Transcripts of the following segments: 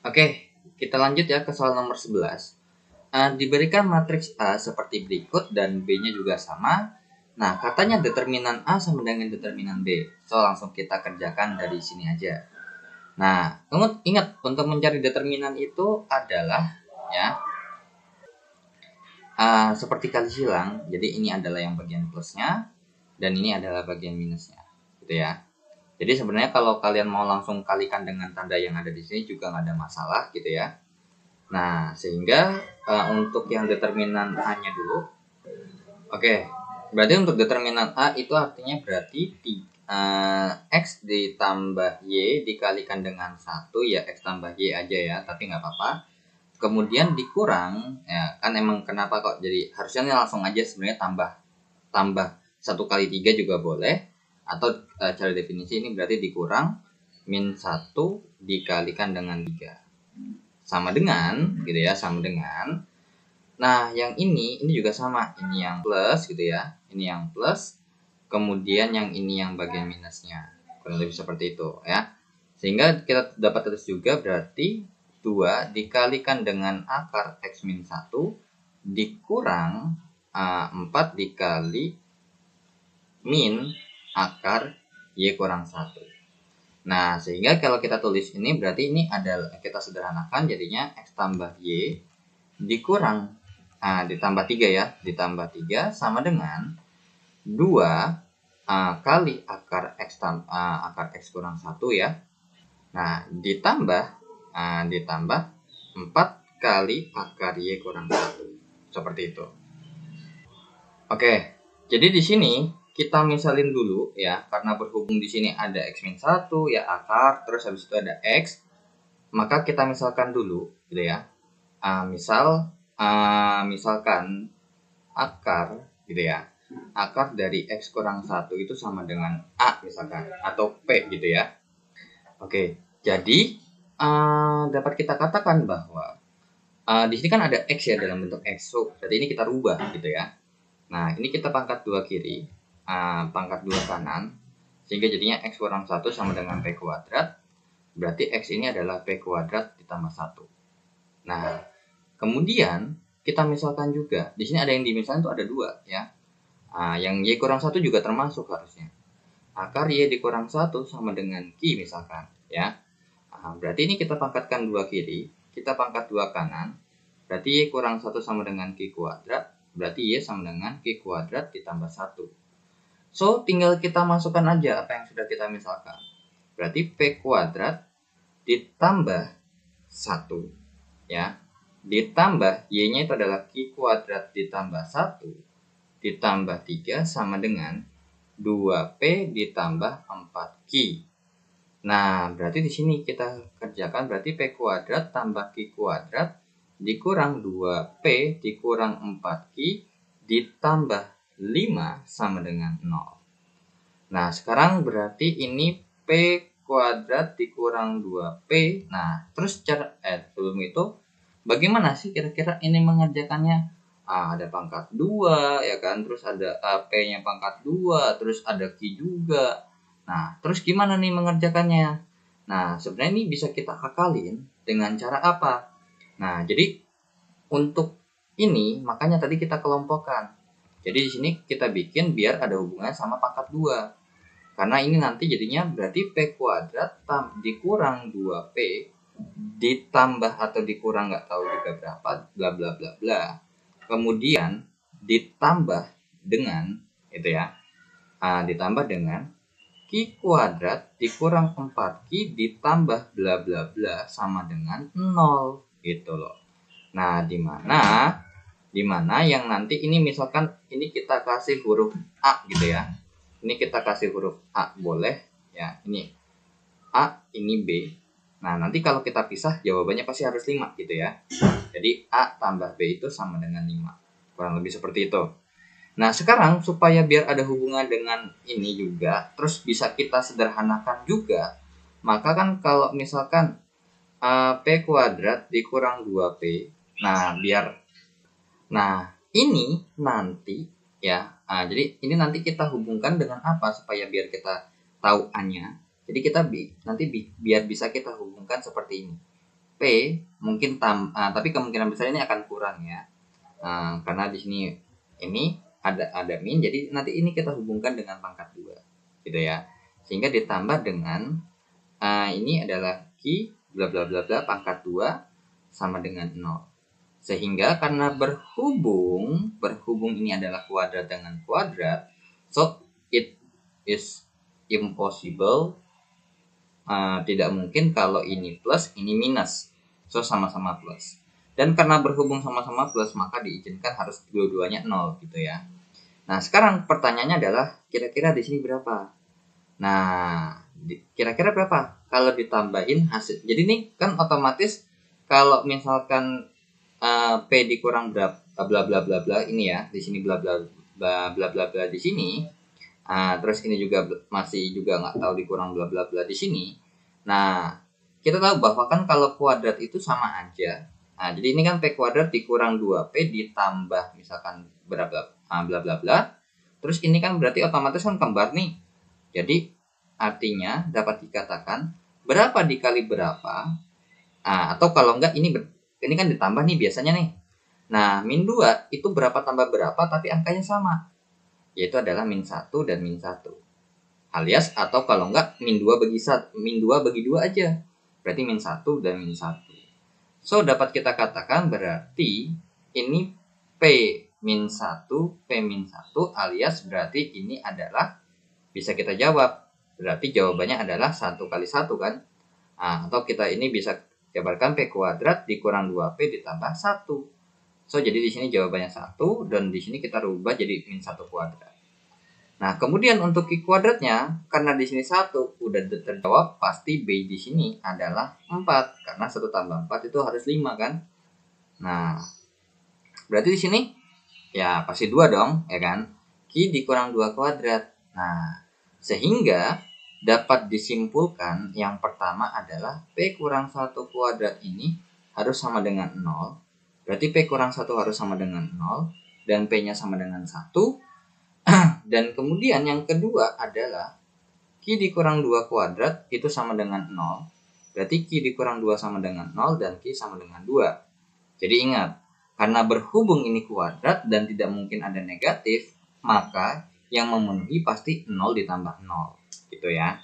Oke, kita lanjut ya ke soal nomor 11. Diberikan matriks A seperti berikut dan B-nya juga sama. Nah, katanya determinan A sama dengan determinan B. So, langsung kita kerjakan dari sini aja. Nah, ingat untuk mencari determinan itu adalah ya seperti kali silang. Jadi ini adalah yang bagian plusnya dan ini adalah bagian minusnya, gitu ya. Jadi sebenarnya kalau kalian mau langsung kalikan dengan tanda yang ada di sini juga nggak ada masalah, gitu ya. Nah, sehingga untuk yang determinan A-nya dulu. Oke, berarti untuk determinan A itu artinya berarti X ditambah Y dikalikan dengan 1, ya X tambah Y aja ya, tapi nggak apa-apa. Kemudian dikurang, ya kan emang kenapa kok jadi harusnya langsung aja sebenarnya tambah 1 kali 3 juga boleh. Atau cara definisi ini berarti dikurang min 1 dikalikan dengan 3. Sama dengan, gitu ya, sama dengan. Nah, yang ini juga sama. Ini yang plus, gitu ya. Ini yang plus. Kemudian yang ini yang bagian minusnya. Kurang lebih seperti itu, ya. Sehingga kita dapat tulis juga berarti 2 dikalikan dengan akar X min 1 dikurang 4 dikali min akar Y kurang 1. Nah, sehingga kalau kita tulis ini berarti ini adalah kita sederhanakan jadinya X tambah Y dikurang ditambah 3 ya, ditambah 3 sama dengan 2 kali akar X kurang 1 ya. Nah, ditambah 4 kali akar Y kurang 1. Seperti itu. Oke, jadi di sini kita misalin dulu ya, karena berhubung di sini ada X min 1 ya akar, terus habis itu ada X, maka kita misalkan dulu gitu ya. Misalkan akar gitu ya. Akar dari X kurang 1 itu sama dengan A misalkan, atau P gitu ya. Oke, jadi dapat kita katakan bahwa di sini kan ada X ya dalam bentuk X. So, berarti ini kita rubah gitu ya. Nah, ini kita pangkat 2 kiri, pangkat 2 kanan, sehingga jadinya X kurang 1 sama dengan P kuadrat. Berarti X ini adalah P kuadrat ditambah 1. Nah, kemudian kita misalkan juga, di sini ada yang dimisalkan itu ada 2 ya. Yang Y kurang 1 juga termasuk harusnya. Akar Y dikurang 1 sama dengan Q misalkan ya. Berarti ini kita pangkatkan 2 kiri, kita pangkat 2 kanan. Berarti Y kurang 1 sama dengan Q kuadrat. Berarti Y sama dengan Q kuadrat ditambah 1. So, tinggal kita masukkan aja apa yang sudah kita misalkan. Berarti P kuadrat ditambah 1 ya. Ditambah Y-nya itu adalah Q kuadrat ditambah 1 ditambah 3 sama dengan 2P ditambah 4Q. Nah, berarti di sini kita kerjakan berarti P kuadrat tambah Q kuadrat dikurang 2P dikurang 4Q ditambah 5 sama dengan 0. Nah, sekarang berarti ini P kuadrat dikurang 2P. Nah, terus sebelum itu bagaimana sih kira-kira ini mengerjakannya? Ada pangkat 2 ya kan, terus ada P-nya pangkat 2, terus ada Q juga. Nah, terus gimana nih mengerjakannya? Nah, sebenarnya ini bisa kita akalin dengan cara apa? Nah, jadi untuk ini makanya tadi kita kelompokkan. Jadi di sini kita bikin biar ada hubungannya sama pangkat 2. Karena ini nanti jadinya berarti P kuadrat dikurang 2P ditambah atau dikurang nggak tahu juga berapa, bla bla bla bla. Kemudian ditambah dengan itu ya, ditambah dengan Q kuadrat dikurang 4Q ditambah bla bla bla sama dengan 0 gitu loh. Nah, di mana yang nanti ini misalkan ini kita kasih huruf A gitu ya. Ini kita kasih huruf A boleh ya. Ini A, ini B. Nah, nanti kalau kita pisah jawabannya pasti harus 5 gitu ya. Jadi A tambah B itu sama dengan 5. Kurang lebih seperti itu. Nah, sekarang supaya biar ada hubungan dengan ini juga, terus bisa kita sederhanakan juga, maka kan kalau misalkan P kuadrat dikurang 2P, nah ini nanti ya, jadi ini nanti kita hubungkan dengan apa supaya biar kita tahu A-nya. Jadi kita nanti biar bisa kita hubungkan seperti ini. P mungkin tapi kemungkinan besar ini akan kurang ya. Karena di sini ini ada min, jadi nanti ini kita hubungkan dengan pangkat 2 gitu ya. Sehingga ditambah dengan ini adalah Q bla bla bla bla pangkat 2 sama dengan 0. Sehingga karena berhubung ini adalah kuadrat dengan kuadrat, so it is impossible, tidak mungkin kalau ini plus ini minus, so sama-sama plus. Dan karena berhubung sama-sama plus, maka diizinkan harus dua-duanya 0 gitu ya. Nah sekarang pertanyaannya adalah kira-kira di sini berapa? Nah kira-kira berapa kalau ditambahin hasil? Jadi ini kan otomatis kalau misalkan P dikurang bla bla bla bla ini ya, di sini bla bla bla bla bla bla di sini. Terus ini juga masih juga nggak tahu dikurang bla bla bla di sini. Nah, kita tahu bahwa kan kalau kuadrat itu sama aja. Nah, jadi ini kan P kuadrat dikurang 2P ditambah misalkan bla bla bla bla. Terus ini kan berarti otomatis kan kembar nih. Jadi artinya dapat dikatakan berapa dikali berapa. Atau kalau enggak ini kan ditambah nih biasanya nih. Nah, min 2 itu berapa tambah berapa tapi angkanya sama. Yaitu adalah min 1 dan min 1. Alias atau kalau enggak min 2 bagi 2 aja. Berarti min 1 dan min 1. So, dapat kita katakan berarti ini P min 1, P min 1 alias berarti ini adalah bisa kita jawab. Berarti jawabannya adalah 1 kali 1 kan. Atau kita ini bisa jabarkan P kuadrat dikurang 2P ditambah 1. So, jadi di sini jawabannya 1 dan di sini kita rubah jadi min 1 kuadrat. Nah, kemudian untuk Q kuadratnya, karena di sini 1 udah terjawab, pasti B di sini adalah 4. Karena 1 tambah 4 itu harus 5 kan? Nah, berarti di sini ya pasti 2 dong, ya kan? Q dikurang 2 kuadrat. Nah, sehingga dapat disimpulkan yang pertama adalah P kurang 1 kuadrat ini harus sama dengan 0. Berarti P kurang 1 harus sama dengan 0 dan P-nya sama dengan 1. Dan kemudian yang kedua adalah Q dikurang 2 kuadrat itu sama dengan 0. Berarti Q dikurang 2 sama dengan 0 dan Q sama dengan 2. Jadi ingat, karena berhubung ini kuadrat dan tidak mungkin ada negatif, maka yang memenuhi pasti 0 ditambah 0. Gitu ya.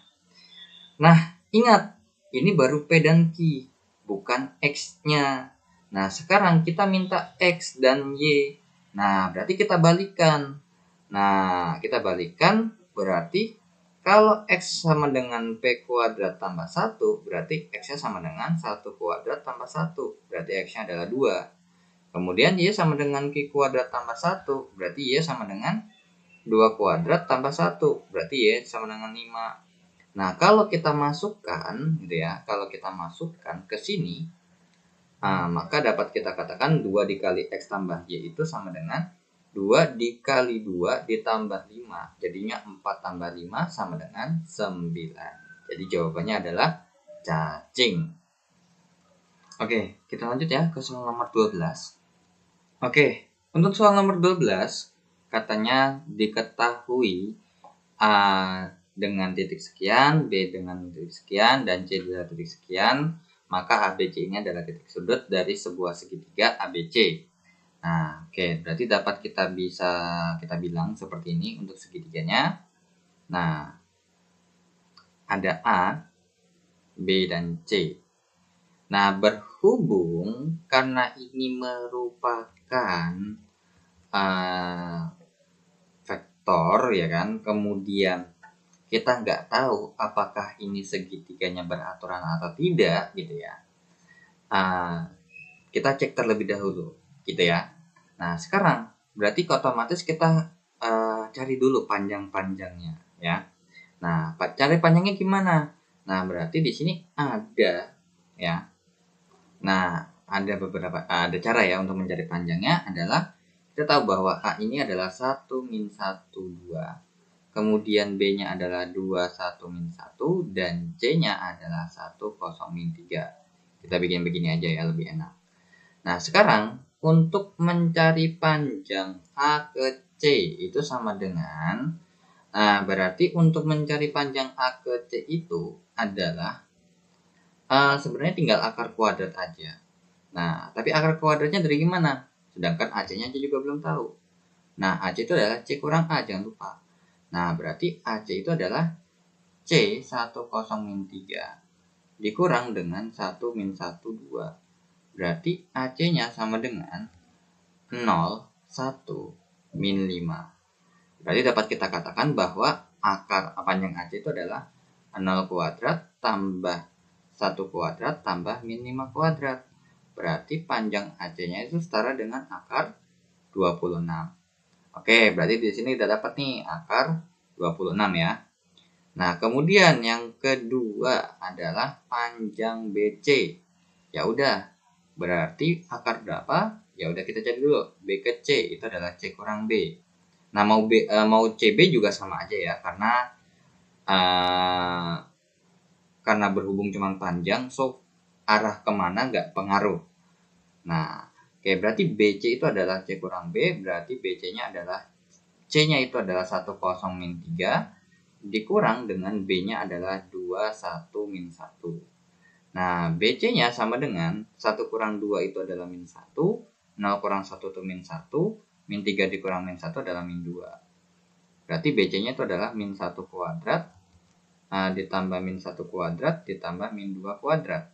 Nah, ingat, ini baru P dan Q, bukan X-nya. Nah, sekarang kita minta X dan Y. Nah, berarti kita balikan. Nah, kita balikan berarti kalau X sama dengan P kuadrat tambah 1, berarti X-nya sama dengan 1 kuadrat tambah 1. Berarti X-nya adalah 2. Kemudian Y sama dengan Q kuadrat tambah 1, berarti Y sama dengan 2 kuadrat tambah 1. Berarti Y sama dengan 5. Nah, kalau kita masukkan gitu ya, kalau kita masukkan ke sini, maka dapat kita katakan 2 dikali X tambah Y itu sama dengan 2 dikali 2 ditambah 5. Jadinya 4 tambah 5 sama dengan 9. Jadi jawabannya adalah cacing. Oke, kita lanjut ya ke soal nomor 12. Oke, untuk soal nomor 12, katanya diketahui A dengan titik sekian, B dengan titik sekian, dan C dengan titik sekian, maka ABC ini adalah titik sudut dari sebuah segitiga ABC. Nah, oke, berarti dapat kita bilang seperti ini untuk segitiganya. Nah, ada A, B, dan C. Nah, berhubung karena ini merupakan vektor, ya kan, kemudian kita nggak tahu apakah ini segitiganya beraturan atau tidak, gitu ya. Kita cek terlebih dahulu, gitu ya. Nah, sekarang berarti otomatis kita cari dulu panjang-panjangnya, ya. Nah, cari panjangnya gimana? Nah, berarti di sini ada, ya. Nah, ada cara ya untuk mencari panjangnya adalah kita tahu bahwa A ini adalah 1 min 1, 2. Kemudian B-nya adalah 2, 1 min 1. Dan C-nya adalah 1, 0 min 3. Kita bikin begini aja ya, lebih enak. Nah, sekarang untuk mencari panjang A ke C itu sama dengan, berarti untuk mencari panjang A ke C itu adalah sebenarnya tinggal akar kuadrat aja. Nah, tapi akar kuadratnya dari gimana? Sedangkan AC-nya aja juga belum tahu. Nah, AC itu adalah C kurang A, jangan lupa. Nah, berarti AC itu adalah C 10 min 3 dikurang dengan 1 min 1, 2. Berarti AC-nya sama dengan 0, 1, min 5. Berarti dapat kita katakan bahwa akar panjang AC itu adalah 0 kuadrat tambah 1 kuadrat tambah min 5 kuadrat. Berarti panjang AC-nya itu setara dengan akar 26. Oke, berarti di sini kita dapat nih akar 26 ya. Nah, kemudian yang kedua adalah panjang BC. Ya udah, berarti akar berapa? Ya udah kita cari dulu. B ke C itu adalah C kurang B. Nah, mau CB juga sama aja ya, karena berhubung cuma panjang, so arah kemana nggak pengaruh. Nah, oke, berarti BC itu adalah C kurang B, berarti BC-nya adalah C-nya itu adalah 10 min 3 dikurang dengan B-nya adalah 21 min 1. Nah, BC-nya sama dengan 1 kurang 2 itu adalah min 1, 0 kurang 1 itu min 1, min 3 dikurang min 1 adalah min 2. Berarti BC-nya itu adalah min 1 kuadrat ditambah min 1 kuadrat ditambah min 2 kuadrat.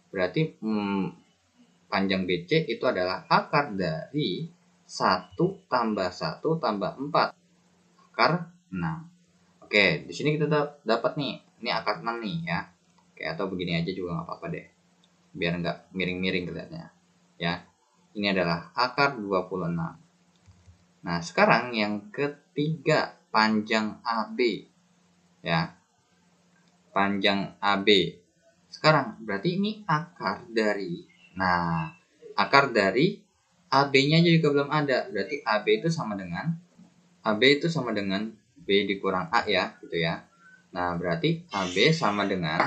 Berarti panjang BC itu adalah akar dari 1 tambah 1 tambah 4. Akar 6. Oke, di sini kita dapat nih. Ini akar 6 nih ya. Oke, atau begini aja juga nggak apa-apa deh. Biar nggak miring-miring kelihatannya. Ya. Ini adalah akar 26. Nah, sekarang yang ketiga, panjang AB. Ya. Panjang AB. Sekarang berarti ini akar dari. Nah, akar dari AB-nya juga belum ada. Berarti AB itu sama dengan B dikurang A ya, gitu ya. Nah, berarti AB sama dengan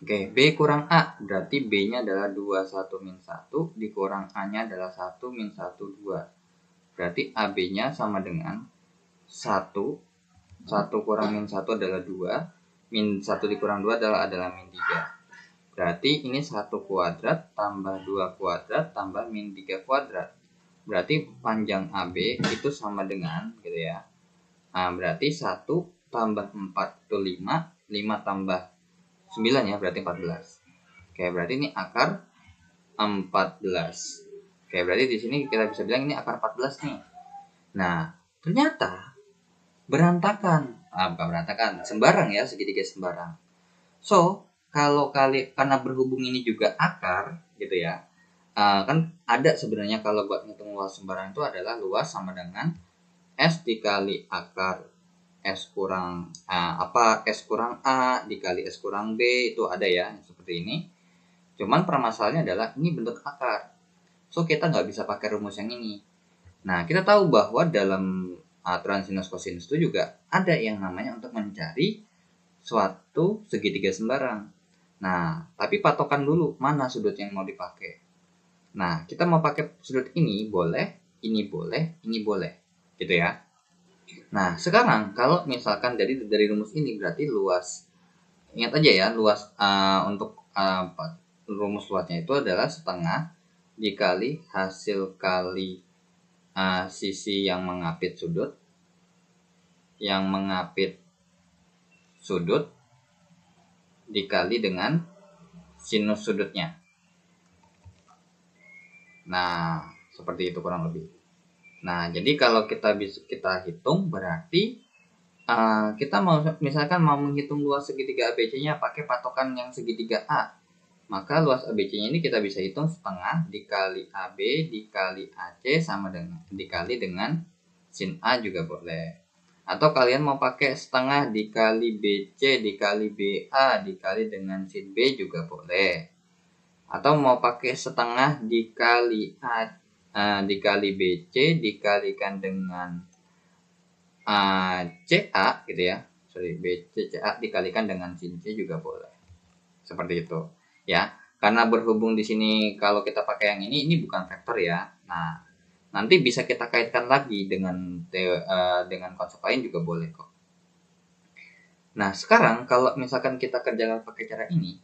B kurang A. Berarti B-nya adalah 21 min 1 dikurang A-nya adalah 1 min 1, 2. Berarti AB-nya sama dengan 1 kurang min 1 adalah 2. Min 1 dikurang 2 adalah min 3. Berarti ini 1 kuadrat tambah 2 kuadrat tambah min 3 kuadrat. Berarti panjang AB itu sama dengan gitu ya. Nah, berarti 1 tambah 4 itu 5. 5 tambah 9 ya, berarti 14. Oke, berarti ini akar 14. Oke, berarti di sini kita bisa bilang ini akar 14 nih. Nah, ternyata berantakan. Bukan berantakan, sembarang ya, segitiga sembarang. So, karena berhubung ini juga akar gitu ya. Kan ada sebenarnya kalau buat ngitung luas sembarang itu adalah luas sama dengan S dikali akar S kurang S kurang A dikali S kurang B, itu ada ya seperti ini. Cuman permasalahannya adalah ini bentuk akar. So, kita nggak bisa pakai rumus yang ini. Nah, kita tahu bahwa dalam aturan sinus kosinus itu juga ada yang namanya untuk mencari suatu segitiga sembarang. Nah, tapi patokan dulu mana sudut yang mau dipakai. Nah, kita mau pakai sudut ini boleh, ini boleh, ini boleh, gitu ya. Nah, sekarang kalau misalkan dari rumus ini berarti luas. Ingat aja ya, luas untuk rumus luasnya itu adalah setengah dikali hasil kali sisi yang mengapit sudut dikali dengan sinus sudutnya. Nah, seperti itu kurang lebih. Nah, jadi kalau kita hitung berarti kita misalkan mau menghitung luas segitiga ABC-nya pakai patokan yang segitiga A. Maka luas ABC-nya ini kita bisa hitung setengah dikali AB dikali AC sama dengan dikali dengan sin A juga boleh. Atau kalian mau pakai setengah dikali BC dikali BA dikali dengan sin B juga boleh. Atau mau pakai setengah dikali dikali BC dikalikan dengan CA gitu ya. BC CA dikalikan dengan sin C juga boleh. Seperti itu. Ya, karena berhubung di sini kalau kita pakai yang ini bukan vektor ya. Nah, nanti bisa kita kaitkan lagi dengan konsep lain juga boleh kok. Nah, sekarang kalau misalkan kita kerjakan pakai cara ini,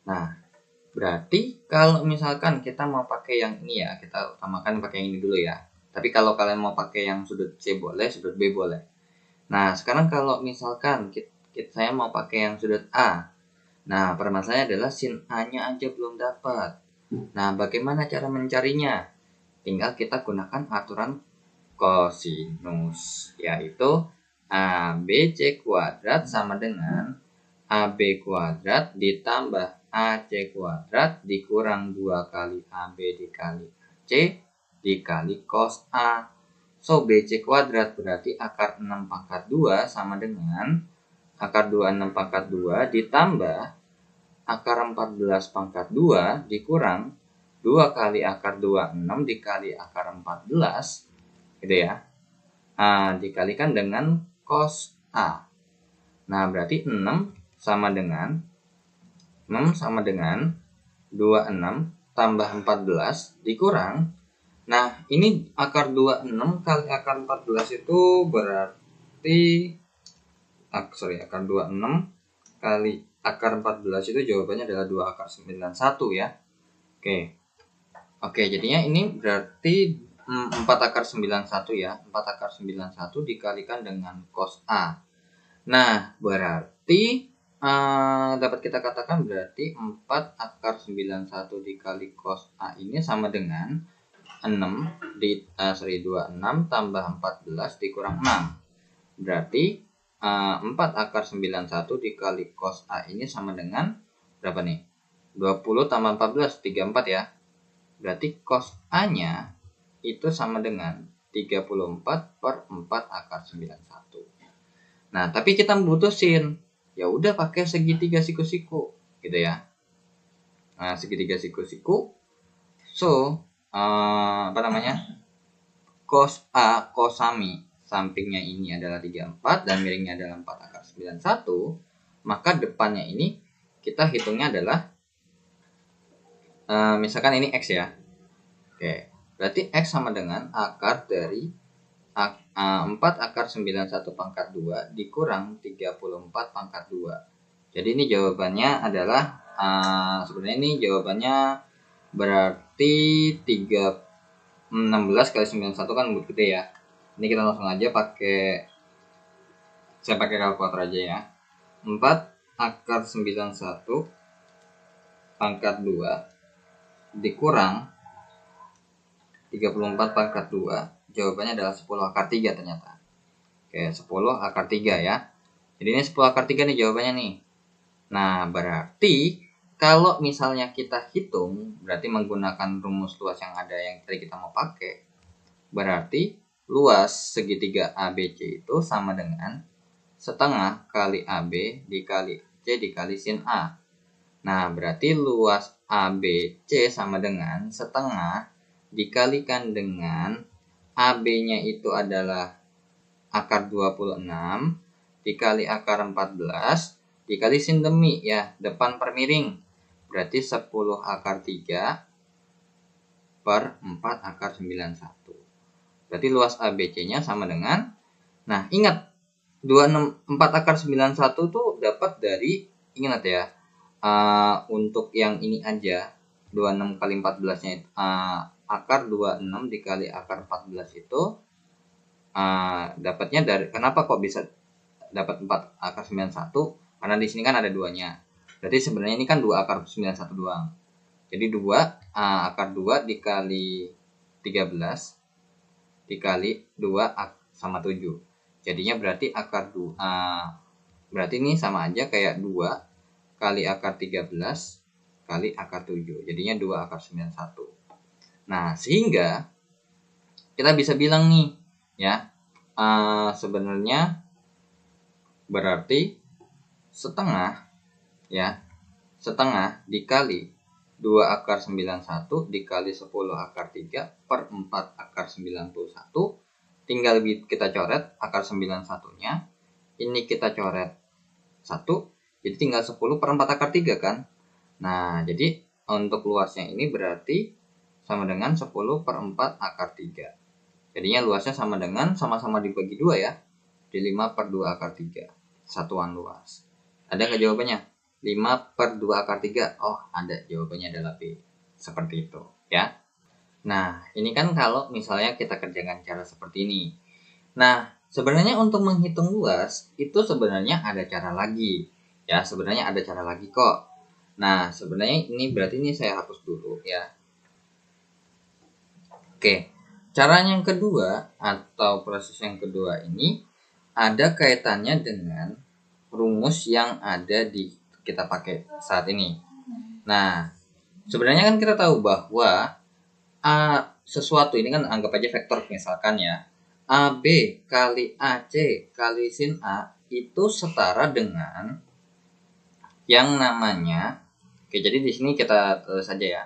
Nah, berarti kalau misalkan kita mau pakai yang ini ya, kita utamakan pakai yang ini dulu ya. Tapi kalau kalian mau pakai yang sudut C boleh, sudut B boleh. Nah, sekarang kalau misalkan saya mau pakai yang sudut A. Nah, permasalahannya adalah sin A-nya aja belum dapat. Nah, bagaimana cara mencarinya? Tinggal kita gunakan aturan kosinus, yaitu ABC kuadrat sama dengan AB kuadrat ditambah AC kuadrat dikurang 2 kali AB dikali AC dikali cos A. So, BC kuadrat berarti akar 6 pangkat 2 sama dengan akar 26 pangkat 2 ditambah akar 14 pangkat 2 dikurang 2 kali akar 26 dikali akar 14 gitu ya. Dikalikan dengan cos A. Nah, berarti 6 sama dengan 26 tambah 14 dikurang. Nah, ini akar 26 kali akar 14 itu berarti akar 26 kali akar 14 itu jawabannya adalah 2 akar 91 ya. Oke, jadinya ini berarti 4 akar 91 ya. 4 akar 91 dikalikan dengan cos A. Nah, berarti dapat kita katakan berarti 4 akar 91 dikali cos A ini sama dengan 26 tambah 14 dikurang 6. Berarti 4 akar 91 dikali cos A ini sama dengan berapa nih? 20 tambah 14, 34 ya. Berarti cos A-nya itu sama dengan 34 per 4 akar 91. Nah, tapi kita butuhin, ya udah pakai segitiga siku-siku gitu ya. Nah, segitiga siku-siku. So, cos A cosami sampingnya ini adalah 34 dan miringnya adalah 4 akar 91, maka depannya ini kita hitungnya adalah misalkan ini X ya. Oke, berarti X sama dengan akar dari 4 akar 91 pangkat 2 dikurang 34 pangkat 2. Jadi ini jawabannya adalah sebenarnya ini jawabannya berarti 16 kali 91 kan gede ya. Ini kita langsung aja saya pakai kalkulator aja ya. 4 akar 91 pangkat 2 dikurang 34 pangkat 2. Jawabannya adalah 10 akar 3 ternyata. Oke, 10 akar 3 ya. Jadi ini 10 akar 3 nih jawabannya nih. Nah, berarti kalau misalnya kita hitung, berarti menggunakan rumus luas yang ada yang tadi kita mau pakai, berarti luas segitiga ABC itu sama dengan setengah kali AB dikali C dikali sin A. Nah, berarti luas ABC sama dengan setengah dikalikan dengan AB-nya itu adalah akar 26 dikali akar 14 dikali sin demi ya, depan per miring. Berarti 10 akar 3 per 4 akar 91. Berarti luas ABC-nya sama dengan, nah ingat 4 akar 91 tuh dapat dari, ingat ya, untuk yang ini aja 26 kali 14-nya akar 26 dikali akar 14 itu dapatnya dari, kenapa kok bisa dapat 4 akar 91? Karena di sini kan ada 2-nya. Berarti sebenarnya ini kan 2 akar 91 doang. Jadi 2 akar 2 dikali 13 dikali 2 sama 7. Jadinya berarti akar 2 berarti ini sama aja kayak 2 kali akar 13 kali akar 7. Jadinya 2 akar 91. Nah, sehingga kita bisa bilang nih ya, sebenarnya berarti setengah dikali 2 akar 91 dikali 10 akar 3 per 4 akar 91. Tinggal kita coret akar 91-nya. Ini kita coret 1. Jadi tinggal 10 per 4 akar 3 kan. Nah, jadi untuk luasnya ini berarti sama dengan 10 per 4 akar 3. Jadinya luasnya sama dengan, sama-sama dibagi 2 ya. Di 5 per 2 akar 3. Satuan luas. Ada nggak jawabannya? 5/2 akar 3. Oh, ada, jawabannya adalah B. Seperti itu ya. Nah, ini kan kalau misalnya kita kerjakan cara seperti ini. Nah, sebenarnya untuk menghitung luas itu sebenarnya ada cara lagi. Ya, sebenarnya ada cara lagi kok. Nah, sebenarnya ini berarti ini saya hapus dulu ya. Oke. Cara yang kedua atau proses yang kedua ini ada kaitannya dengan rumus yang ada di kita pakai saat ini. Nah, sebenarnya kan kita tahu bahwa sesuatu ini kan anggap aja vektor misalkan ya. AB kali AC kali sin A itu setara dengan yang namanya, oke, jadi di sini kita tulis saja ya.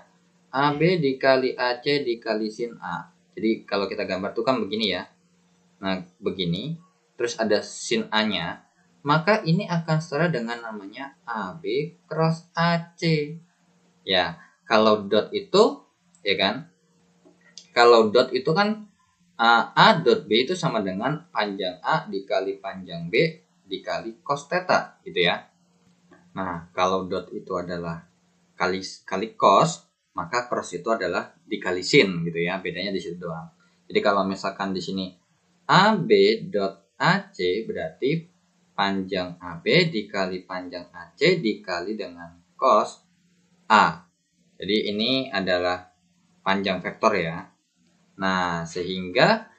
AB dikali AC dikali sin A. Jadi kalau kita gambar tuh kan begini ya. Nah, begini. Terus ada sin A-nya. Maka ini akan setara dengan namanya AB cross AC. Ya, kalau dot itu, ya kan? Kalau dot itu kan A dot B itu sama dengan panjang A dikali panjang B dikali cos theta, gitu ya. Nah, kalau dot itu adalah kali cos, maka cross itu adalah dikali sin, gitu ya. Bedanya di situ doang. Jadi kalau misalkan di sini AB dot AC berarti panjang AB dikali panjang AC dikali dengan cos A. Jadi ini adalah panjang vektor ya. Nah, sehingga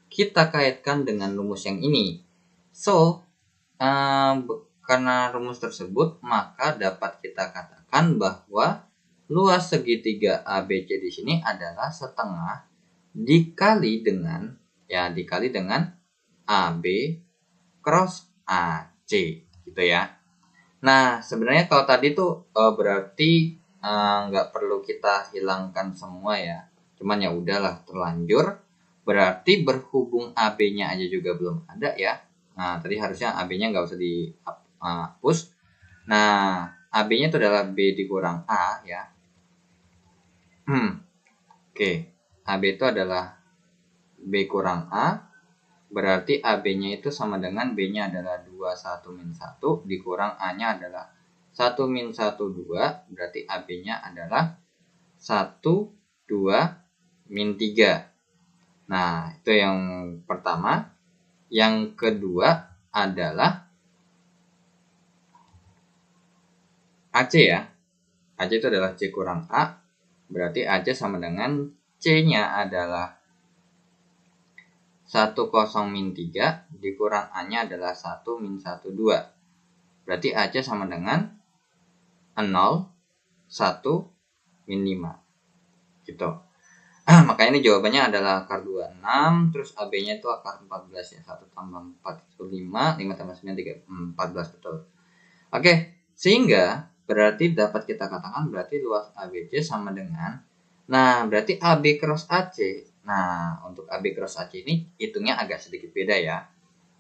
kita kaitkan dengan rumus yang ini. So, karena rumus tersebut, maka dapat kita katakan bahwa luas segitiga ABC di sini adalah setengah dikali dengan AB cross AC, gitu ya. Nah, sebenarnya kalau tadi tuh berarti nggak perlu kita hilangkan semua ya. Cuman ya udahlah, terlanjur. Berarti berhubung AB-nya aja juga belum ada ya. Nah, tadi harusnya AB-nya nggak usah dihapus. Nah, AB-nya itu adalah B dikurang A ya. Oke, AB itu adalah B kurang A. Berarti AB-nya itu sama dengan B-nya adalah 21 min 1 dikurang A-nya adalah 1 min 1, 2. Berarti AB-nya adalah 1, 2, min 3. Nah, itu yang pertama. Yang kedua adalah AC ya. AC itu adalah C kurang A. Berarti AC sama dengan C-nya adalah 10 min 3 dikurang A-nya adalah 1 min 1, 2. Berarti AC sama dengan 0, 1, min 5. Gitu. Makanya ini jawabannya adalah akar 26, terus AB-nya itu akar 14 ya. 1 tambah 4 itu 5, 5 tambah 9, 14, betul. Oke, sehingga berarti dapat kita katakan berarti luas ABC sama dengan, nah berarti AB cross AC. Nah, untuk AB cross AC ini hitungnya agak sedikit beda ya.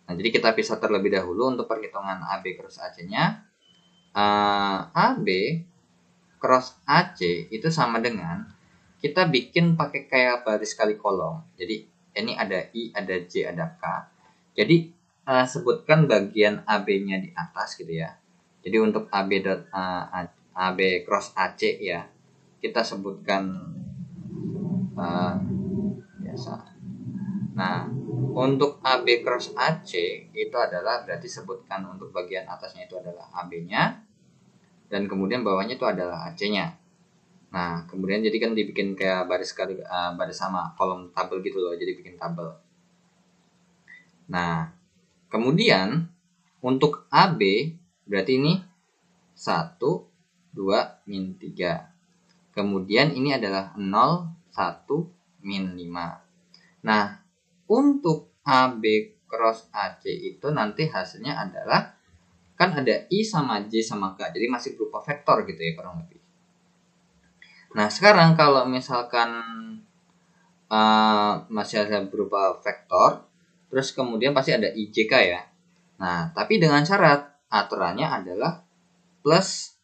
Nah, jadi kita pisah terlebih dahulu untuk perhitungan AB cross AC-nya. AB cross AC itu sama dengan, kita bikin pakai kayak baris kali kolom. Jadi ini ada I, ada J, ada K. Jadi sebutkan bagian AB-nya di atas gitu ya. Jadi untuk AB cross AC ya, kita sebutkan biasa. Nah, untuk AB cross AC itu adalah berarti sebutkan untuk bagian atasnya itu adalah AB-nya, dan kemudian bawahnya itu adalah AC-nya. Nah, kemudian jadi kan dibikin kayak baris sama kolom tabel gitu loh, jadi bikin tabel. Nah, kemudian untuk AB berarti ini 1, 2, min 3. Kemudian ini adalah 0, 1, min 5. Nah, untuk AB cross AC itu nanti hasilnya adalah, kan ada I sama J sama K, jadi masih berupa vektor gitu ya kurang lebih. Nah, sekarang kalau misalkan masih ada berupa vektor, terus kemudian pasti ada IJK ya. Nah, tapi dengan syarat aturannya adalah plus,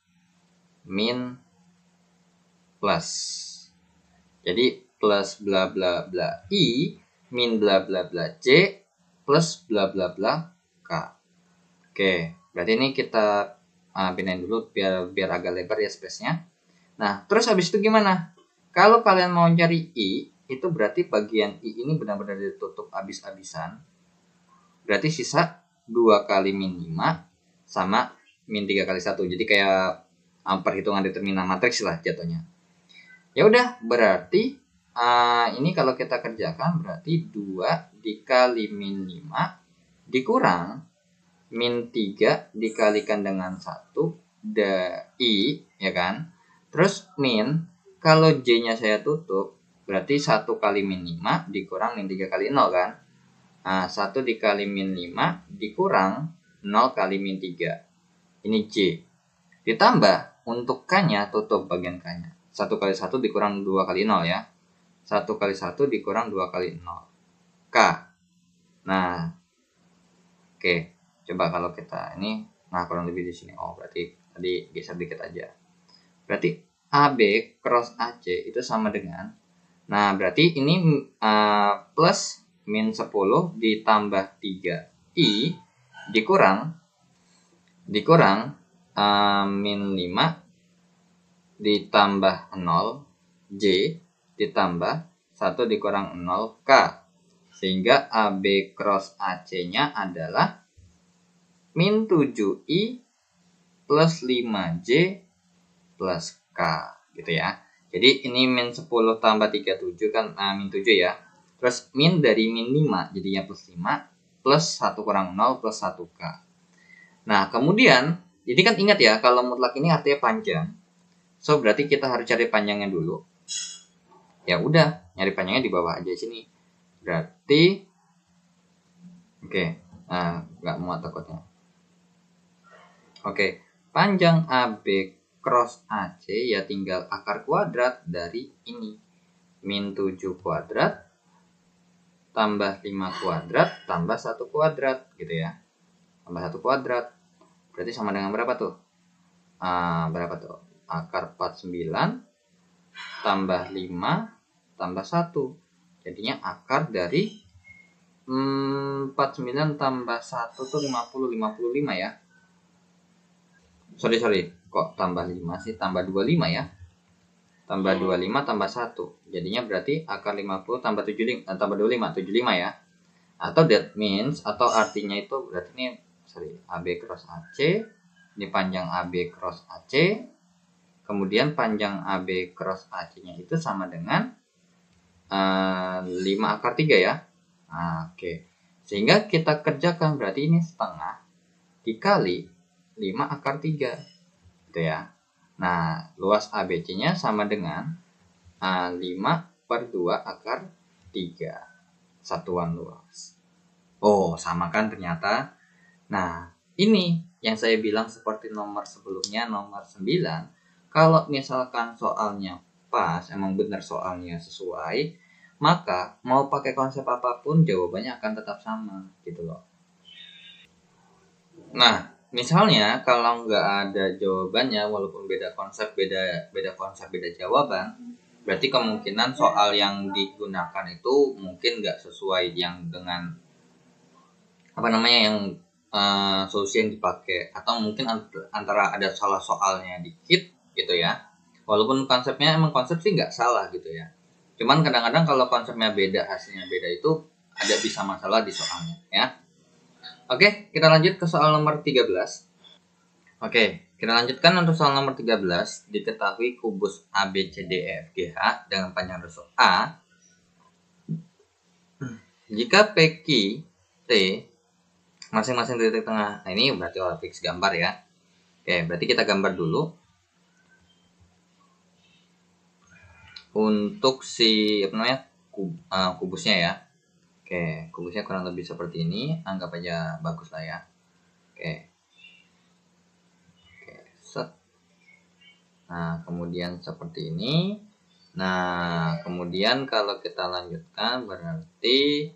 min, plus. Jadi plus bla bla bla I, min bla bla bla J, plus bla bla bla K. Oke, berarti ini kita pindahin dulu biar agak lebar ya space-nya. Nah, terus habis itu gimana? Kalau kalian mau cari I, itu berarti bagian I ini benar-benar ditutup habis-habisan. Berarti sisa 2 kali min 5 sama min 3 kali 1. Jadi kayak perhitungan determinan matriks lah jatuhnya. Ya udah, berarti ini kalau kita kerjakan berarti 2 dikali min 5 dikurang min 3 dikalikan dengan 1 I, ya kan? Terus min, kalau J-nya saya tutup, berarti 1 kali min 5 dikurang min 3 kali 0 kan? Nah, 1 dikali min 5 dikurang 0 kali min 3. Ini J. Ditambah, untuk K-nya tutup bagian K-nya. 1 kali 1 dikurang 2 kali 0 ya. 1 kali 1 dikurang 2 kali 0. K. Nah, oke. Coba kalau kita ini, nah kurang lebih di sini. Oh, berarti tadi geser dikit aja. Berarti AB cross AC itu sama dengan, nah berarti ini plus min 10 ditambah 3I dikurang min 5 ditambah 0 J ditambah 1 dikurang 0 K, sehingga AB cross AC-nya adalah min 7I plus 5J plus K gitu ya. Jadi ini min 10 tambah 37 kan min 7 ya. Terus min dari min 5 jadinya plus 5 plus 1 kurang 0 plus 1K. Nah, kemudian jadi kan ingat ya, kalau mutlak ini artinya panjang. So berarti kita harus cari panjangnya dulu. Ya udah, nyari panjangnya di bawah aja sini. Berarti oke. Nah, nggak muat takutnya. Oke, panjang AB cross AC ya tinggal akar kuadrat dari ini. Min 7 kuadrat tambah 5 kuadrat tambah 1 kuadrat gitu ya. Tambah 1 kuadrat. Berarti sama dengan berapa tuh? Berapa tuh? Akar 49 tambah 5 tambah 1. Jadinya akar dari 49 tambah 1 tuh 55 ya. Sorry, kok tambah 5 sih? Tambah 25 ya. Tambah 25 tambah 1. Jadinya berarti akar 50 tambah 75, tambah 75 ya. Atau that means, atau artinya itu berarti ini, AB cross AC. Ini panjang AB cross AC. Kemudian panjang AB cross AC-nya itu sama dengan 5 akar 3 ya. Oke. Sehingga kita kerjakan berarti ini setengah dikali 5 akar 3 gitu ya. Nah, luas ABC-nya sama dengan 5 per 2 akar 3 satuan luas. Oh, sama kan ternyata. Nah, ini yang saya bilang seperti nomor sebelumnya, nomor 9. Kalau misalkan soalnya pas, emang benar soalnya sesuai, maka mau pakai konsep apapun jawabannya akan tetap sama gitu loh. Nah, misalnya kalau nggak ada jawabannya, walaupun beda konsep, beda jawaban, berarti kemungkinan soal yang digunakan itu mungkin nggak sesuai yang dengan yang solusi yang dipakai, atau mungkin antara ada salah soalnya dikit gitu ya. Walaupun konsepnya emang konsep sih nggak salah gitu ya. Cuman kadang-kadang kalau konsepnya beda, hasilnya beda, itu ada bisa masalah di soalnya ya. Oke, kita lanjut ke soal nomor 13. Oke, kita lanjutkan untuk soal nomor 13. Diketahui kubus ABCDEFGH dengan panjang rusuk A. Jika PQ T masing-masing titik tengah. Nah, ini berarti fix gambar ya. Oke, berarti kita gambar dulu. Untuk si kubusnya ya. Oke, kubusnya kurang lebih seperti ini. Anggap aja bagus lah ya. Oke, set. Nah, kemudian seperti ini. Nah, kemudian kalau kita lanjutkan berarti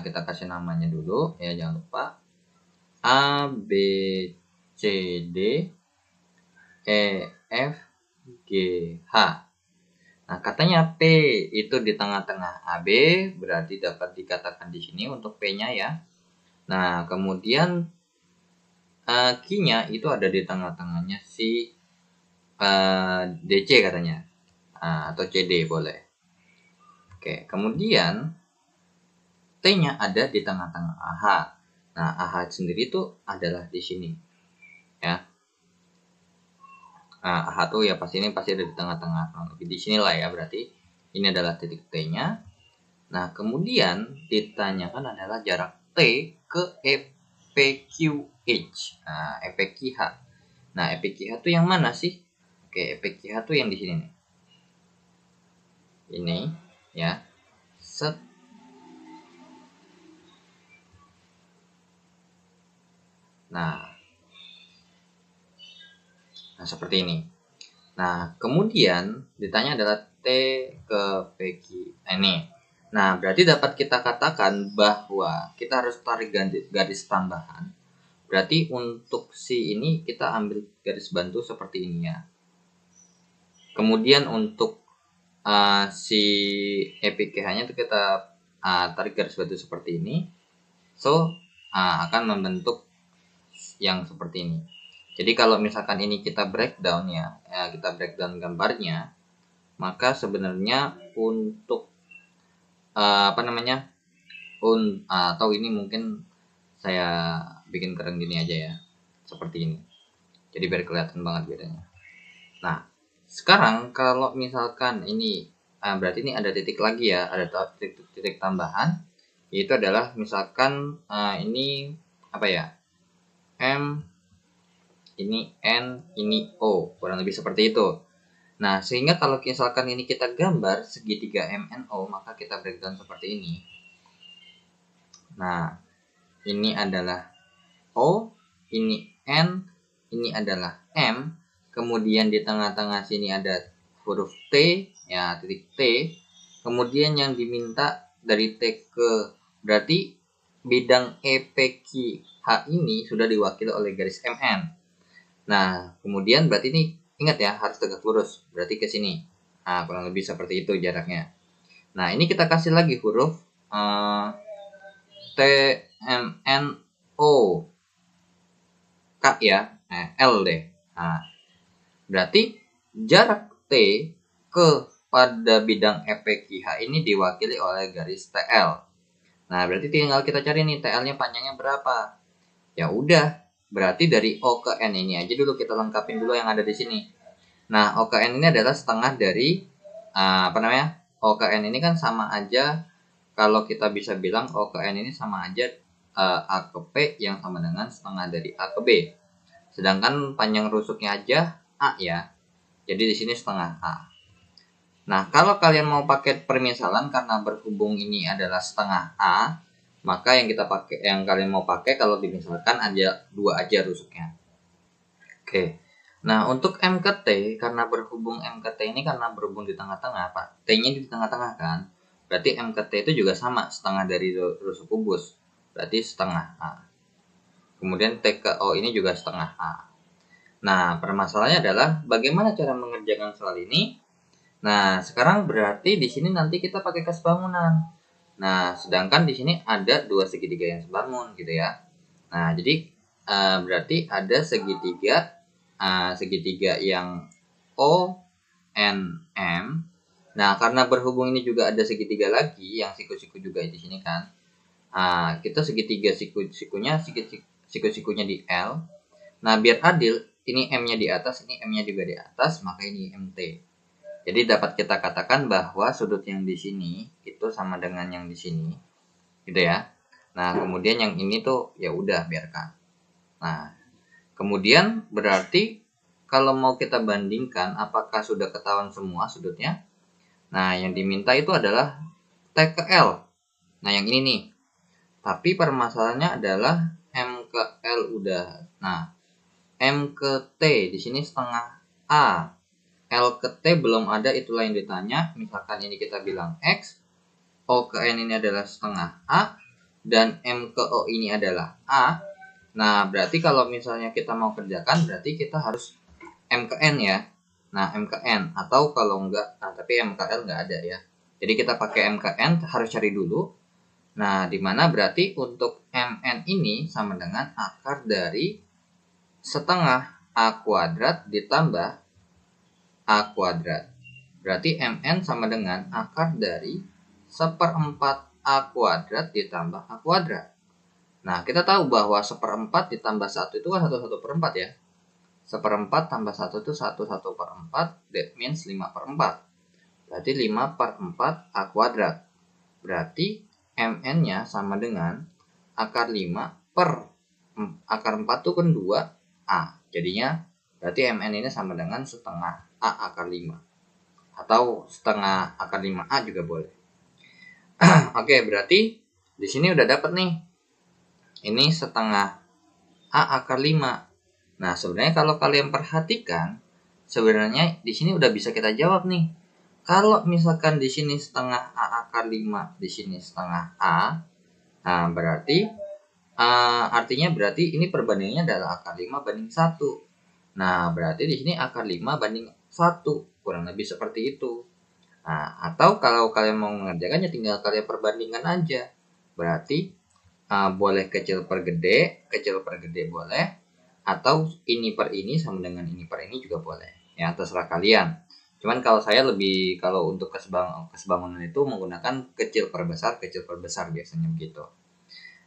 kita kasih namanya dulu ya, jangan lupa. A, B, C, D, E, F, G, H. Nah, katanya P itu di tengah-tengah AB, berarti dapat dikatakan di sini untuk P-nya ya. Nah, kemudian Q-nya itu ada di tengah-tengahnya si DC katanya, atau CD boleh. Oke, kemudian T-nya ada di tengah-tengah AH. Nah, AH sendiri itu adalah di sini, ya. Nah, AH tuh ya pasti ada di tengah-tengah, lebih di sini lah ya, berarti ini adalah titik T-nya. Nah, kemudian ditanyakan adalah jarak T ke EPQH. Nah, EPQH. Nah, EPQH itu yang mana sih? Oke, EPQH itu yang di sini nih. Ini, ya. Set. Nah, seperti ini. Nah, kemudian ditanya adalah T ke PQ. Ini. Nah, berarti dapat kita katakan bahwa kita harus tarik garis tambahan. Berarti untuk si ini kita ambil garis bantu seperti ini ya. Kemudian untuk si EPKH-nya itu kita tarik garis bantu seperti ini. So, akan membentuk yang seperti ini. Jadi kalau misalkan ini kita breakdown ya, kita breakdown gambarnya, maka sebenarnya untuk atau ini mungkin saya bikin keren gini aja ya, seperti ini. Jadi biar kelihatan banget bedanya. Nah, sekarang kalau misalkan ini berarti ini ada titik lagi ya, ada titik tambahan, yaitu adalah misalkan ini apa ya, M, ini N, ini O, kurang lebih seperti itu. Nah, sehingga kalau misalkan ini kita gambar segitiga MNO, maka kita breakdown seperti ini. Nah, ini adalah O, ini N, ini adalah M, kemudian di tengah-tengah sini ada huruf T, ya titik T, kemudian yang diminta dari T ke, berarti bidang EPQH ini sudah diwakili oleh garis MN. Nah, kemudian berarti ini ingat ya, harus tegak lurus, berarti ke sini. Nah, kurang lebih seperti itu jaraknya. Nah, ini kita kasih lagi huruf T, M, N, O, K ya, L deh. Nah, berarti jarak T ke pada bidang EPQH ini diwakili oleh garis TL. Nah, berarti tinggal kita cari nih TL-nya panjangnya berapa. Ya udah, berarti dari O ke N ini aja dulu kita lengkapin dulu yang ada di sini. Nah, O ke N ini adalah setengah dari O ke N ini kan sama aja, kalau kita bisa bilang O ke N ini sama aja A ke P yang sama dengan setengah dari A ke B. Sedangkan panjang rusuknya aja A ya. Jadi di sini setengah A. Nah, kalau kalian mau pakai permisalan karena berhubung ini adalah setengah A, maka yang kalian mau pakai kalau dimisalkan aja 2 aja rusuknya. Oke. Nah, untuk M ke T, karena berhubung M ke T ini karena berhubung di tengah-tengah, Pak. T-nya di tengah-tengah kan? Berarti M ke T itu juga sama, setengah dari rusuk kubus. Berarti setengah A. Kemudian T ke O ini juga setengah A. Nah, permasalahannya adalah bagaimana cara mengerjakan soal ini? Nah, sekarang berarti di sini nanti kita pakai kas bangunan. Nah, sedangkan di sini ada 2 segitiga yang sebangun gitu ya. Nah, jadi berarti ada segitiga yang O, N, M. Nah, karena berhubung ini juga ada segitiga lagi yang siku-siku juga di sini kan. Kita segitiga siku-sikunya di L. Nah, biar adil, ini M-nya di atas, ini M-nya juga di atas, maka ini MT. Jadi dapat kita katakan bahwa sudut yang di sini itu sama dengan yang di sini, gitu ya. Nah, kemudian yang ini tuh ya udah biarkan. Nah, kemudian berarti kalau mau kita bandingkan apakah sudah ketahuan semua sudutnya? Nah, yang diminta itu adalah T ke L. Nah, yang ini nih. Tapi permasalahannya adalah M ke L udah. Nah, M ke T di sini setengah A. L ke T belum ada, itulah yang ditanya. Misalkan ini kita bilang X, O ke N ini adalah setengah A, dan M ke O ini adalah A. Nah, berarti kalau misalnya kita mau kerjakan, berarti kita harus M ke N ya. Nah, M ke N. Atau kalau enggak, tapi M ke L enggak ada ya. Jadi kita pakai M ke N, harus cari dulu. Nah, dimana berarti untuk MN ini sama dengan akar dari setengah A kuadrat ditambah A kuadrat. Berarti MN sama dengan akar dari 1/4 A kuadrat ditambah A kuadrat. Nah, kita tahu bahwa 1/4 ditambah 1 itu kan 1/4 ya. 1/4 tambah 1 itu 1/4, that means 5/4. Berarti 5/4 A kuadrat. Berarti MN-nya sama dengan akar 5 per akar 4 itu kan 2A. Jadinya berarti MN ini sama dengan setengah A akar 5. Atau setengah akar 5A juga boleh. Oke, berarti di sini udah dapat nih. Ini setengah A akar 5. Nah, sebenarnya kalau kalian perhatikan, sebenarnya di sini udah bisa kita jawab nih. Kalau misalkan di sini setengah A akar 5, di sini setengah A, nah berarti artinya berarti ini perbandingannya adalah akar 5 banding 1. Nah, berarti di sini akar 5 banding 1, kurang lebih seperti itu. Nah, atau kalau kalian mau mengerjakannya tinggal kalian perbandingan aja. Berarti boleh kecil per gede boleh, atau ini per ini sama dengan ini per ini juga boleh. Ya, terserah kalian. Cuman kalau saya lebih, kalau untuk kesebangunan itu menggunakan kecil per besar biasanya begitu.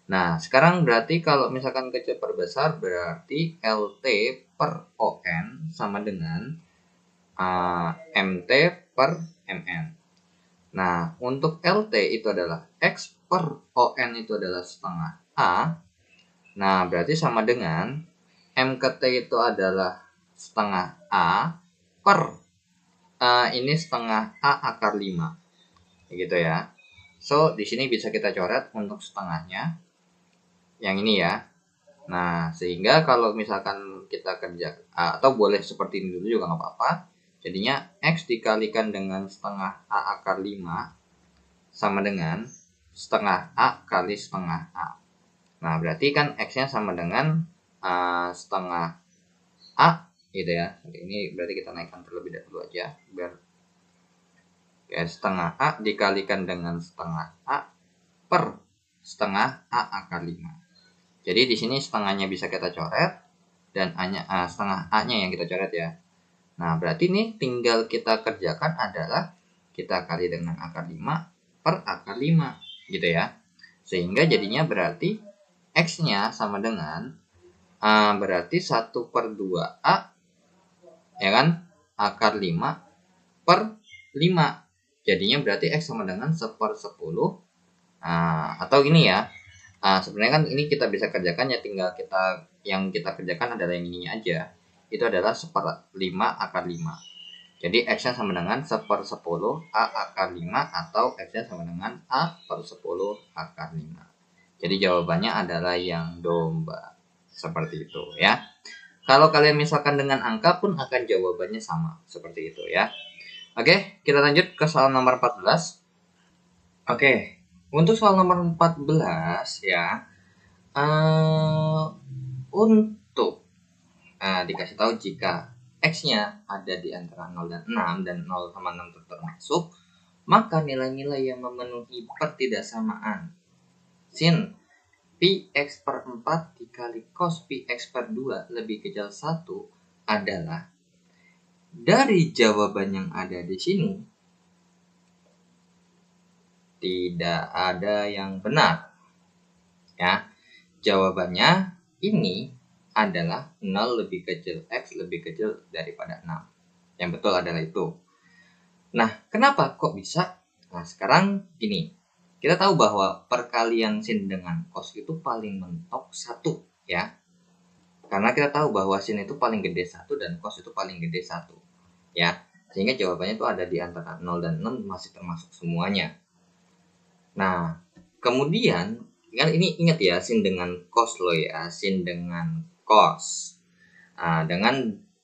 Nah, sekarang berarti kalau misalkan kecil per besar berarti LT per ON sama dengan MT per MN. Nah, untuk LT itu adalah X per ON itu adalah setengah A. Nah, berarti sama dengan M ke T itu adalah setengah A per ini setengah A akar 5. Gitu ya. So, di sini bisa kita coret untuk setengahnya. Yang ini ya. Nah, sehingga kalau misalkan kita kerja atau boleh seperti ini dulu juga nggak apa-apa. Jadinya X dikalikan dengan setengah A akar 5 sama dengan setengah A kali setengah A. Nah, berarti kan X-nya sama dengan setengah A gitu ya. Ini berarti kita naikkan terlebih dahulu aja biar setengah A dikalikan dengan setengah A per setengah A akar 5. Jadi di sini setengahnya bisa kita coret dan setengah A-nya yang kita coret ya. Nah, berarti ini tinggal kita kerjakan adalah kita kali dengan akar 5 per akar 5 gitu ya. Sehingga jadinya berarti X-nya sama dengan berarti 1/2A ya kan, akar 5 per 5. Jadinya berarti X sama dengan 1/10. Atau ini ya, sebenarnya kan ini kita bisa kerjakan ya, tinggal yang kita kerjakan adalah yang ininya aja. Itu adalah 1/5 akar 5. Jadi X-nya sama dengan 1/10 A akar 5 atau X-nya sama dengan A per 10 akar 5. Jadi jawabannya adalah yang domba. Seperti itu ya. Kalau kalian misalkan dengan angka pun akan jawabannya sama. Seperti itu ya. Oke, kita lanjut ke soal nomor 14. Oke, untuk soal nomor 14 ya. Untuk dikasih tahu jika X-nya ada di antara 0 dan 6 dan 0 sama 6 termasuk, maka nilai-nilai yang memenuhi pertidaksamaan sin Px per 4 dikali cos Px per 2 lebih kecil 1 adalah, dari jawaban yang ada di sini tidak ada yang benar ya. Jawabannya ini adalah 0 lebih kecil X lebih kecil daripada 6. Yang betul adalah itu. Nah, kenapa kok bisa? Nah, sekarang gini. Kita tahu bahwa perkalian sin dengan cos itu paling mentok 1 ya. Karena kita tahu bahwa sin itu paling gede 1 dan cos itu paling gede 1 ya. Sehingga jawabannya itu ada di antara 0 dan 6 masih termasuk semuanya. Nah, kemudian kan ini ingat ya, sin dengan cos lo ya, sin dengan cos.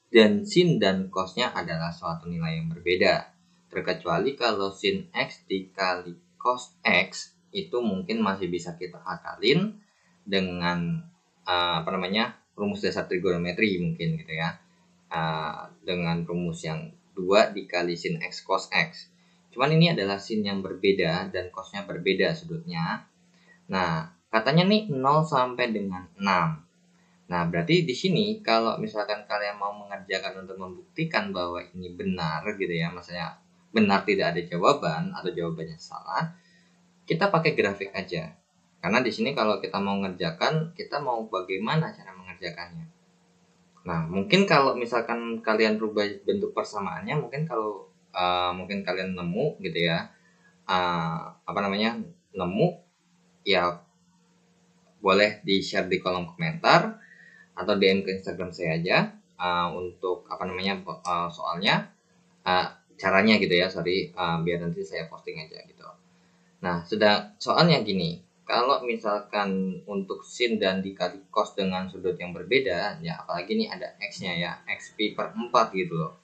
Dan sin dan cosnya adalah suatu nilai yang berbeda. Terkecuali kalau sin X dikali cos X itu mungkin masih bisa kita akalin dengan rumus dasar trigonometri mungkin gitu ya. Dengan rumus yang 2 dikali sin X cos X. Cuman ini adalah sin yang berbeda dan cosnya berbeda sudutnya. Nah, katanya nih 0 sampai dengan 6. Nah, berarti di sini kalau misalkan kalian mau mengerjakan untuk membuktikan bahwa ini benar gitu ya, maksudnya benar tidak ada jawaban atau jawabannya salah, kita pakai grafik aja. Karena di sini kalau kita mau mengerjakan, kita mau bagaimana cara mengerjakannya. Nah, mungkin kalau misalkan kalian rubah bentuk persamaannya, mungkin kalian nemu gitu ya, nemu ya, boleh di share di kolom komentar atau DM ke Instagram saya aja untuk soalnya caranya gitu ya, biar nanti saya posting aja gitu. Nah, soalnya gini, kalau misalkan untuk sin dan dikali cos dengan sudut yang berbeda, ya apalagi ini ada x-nya ya, x pi per 4 gitu loh.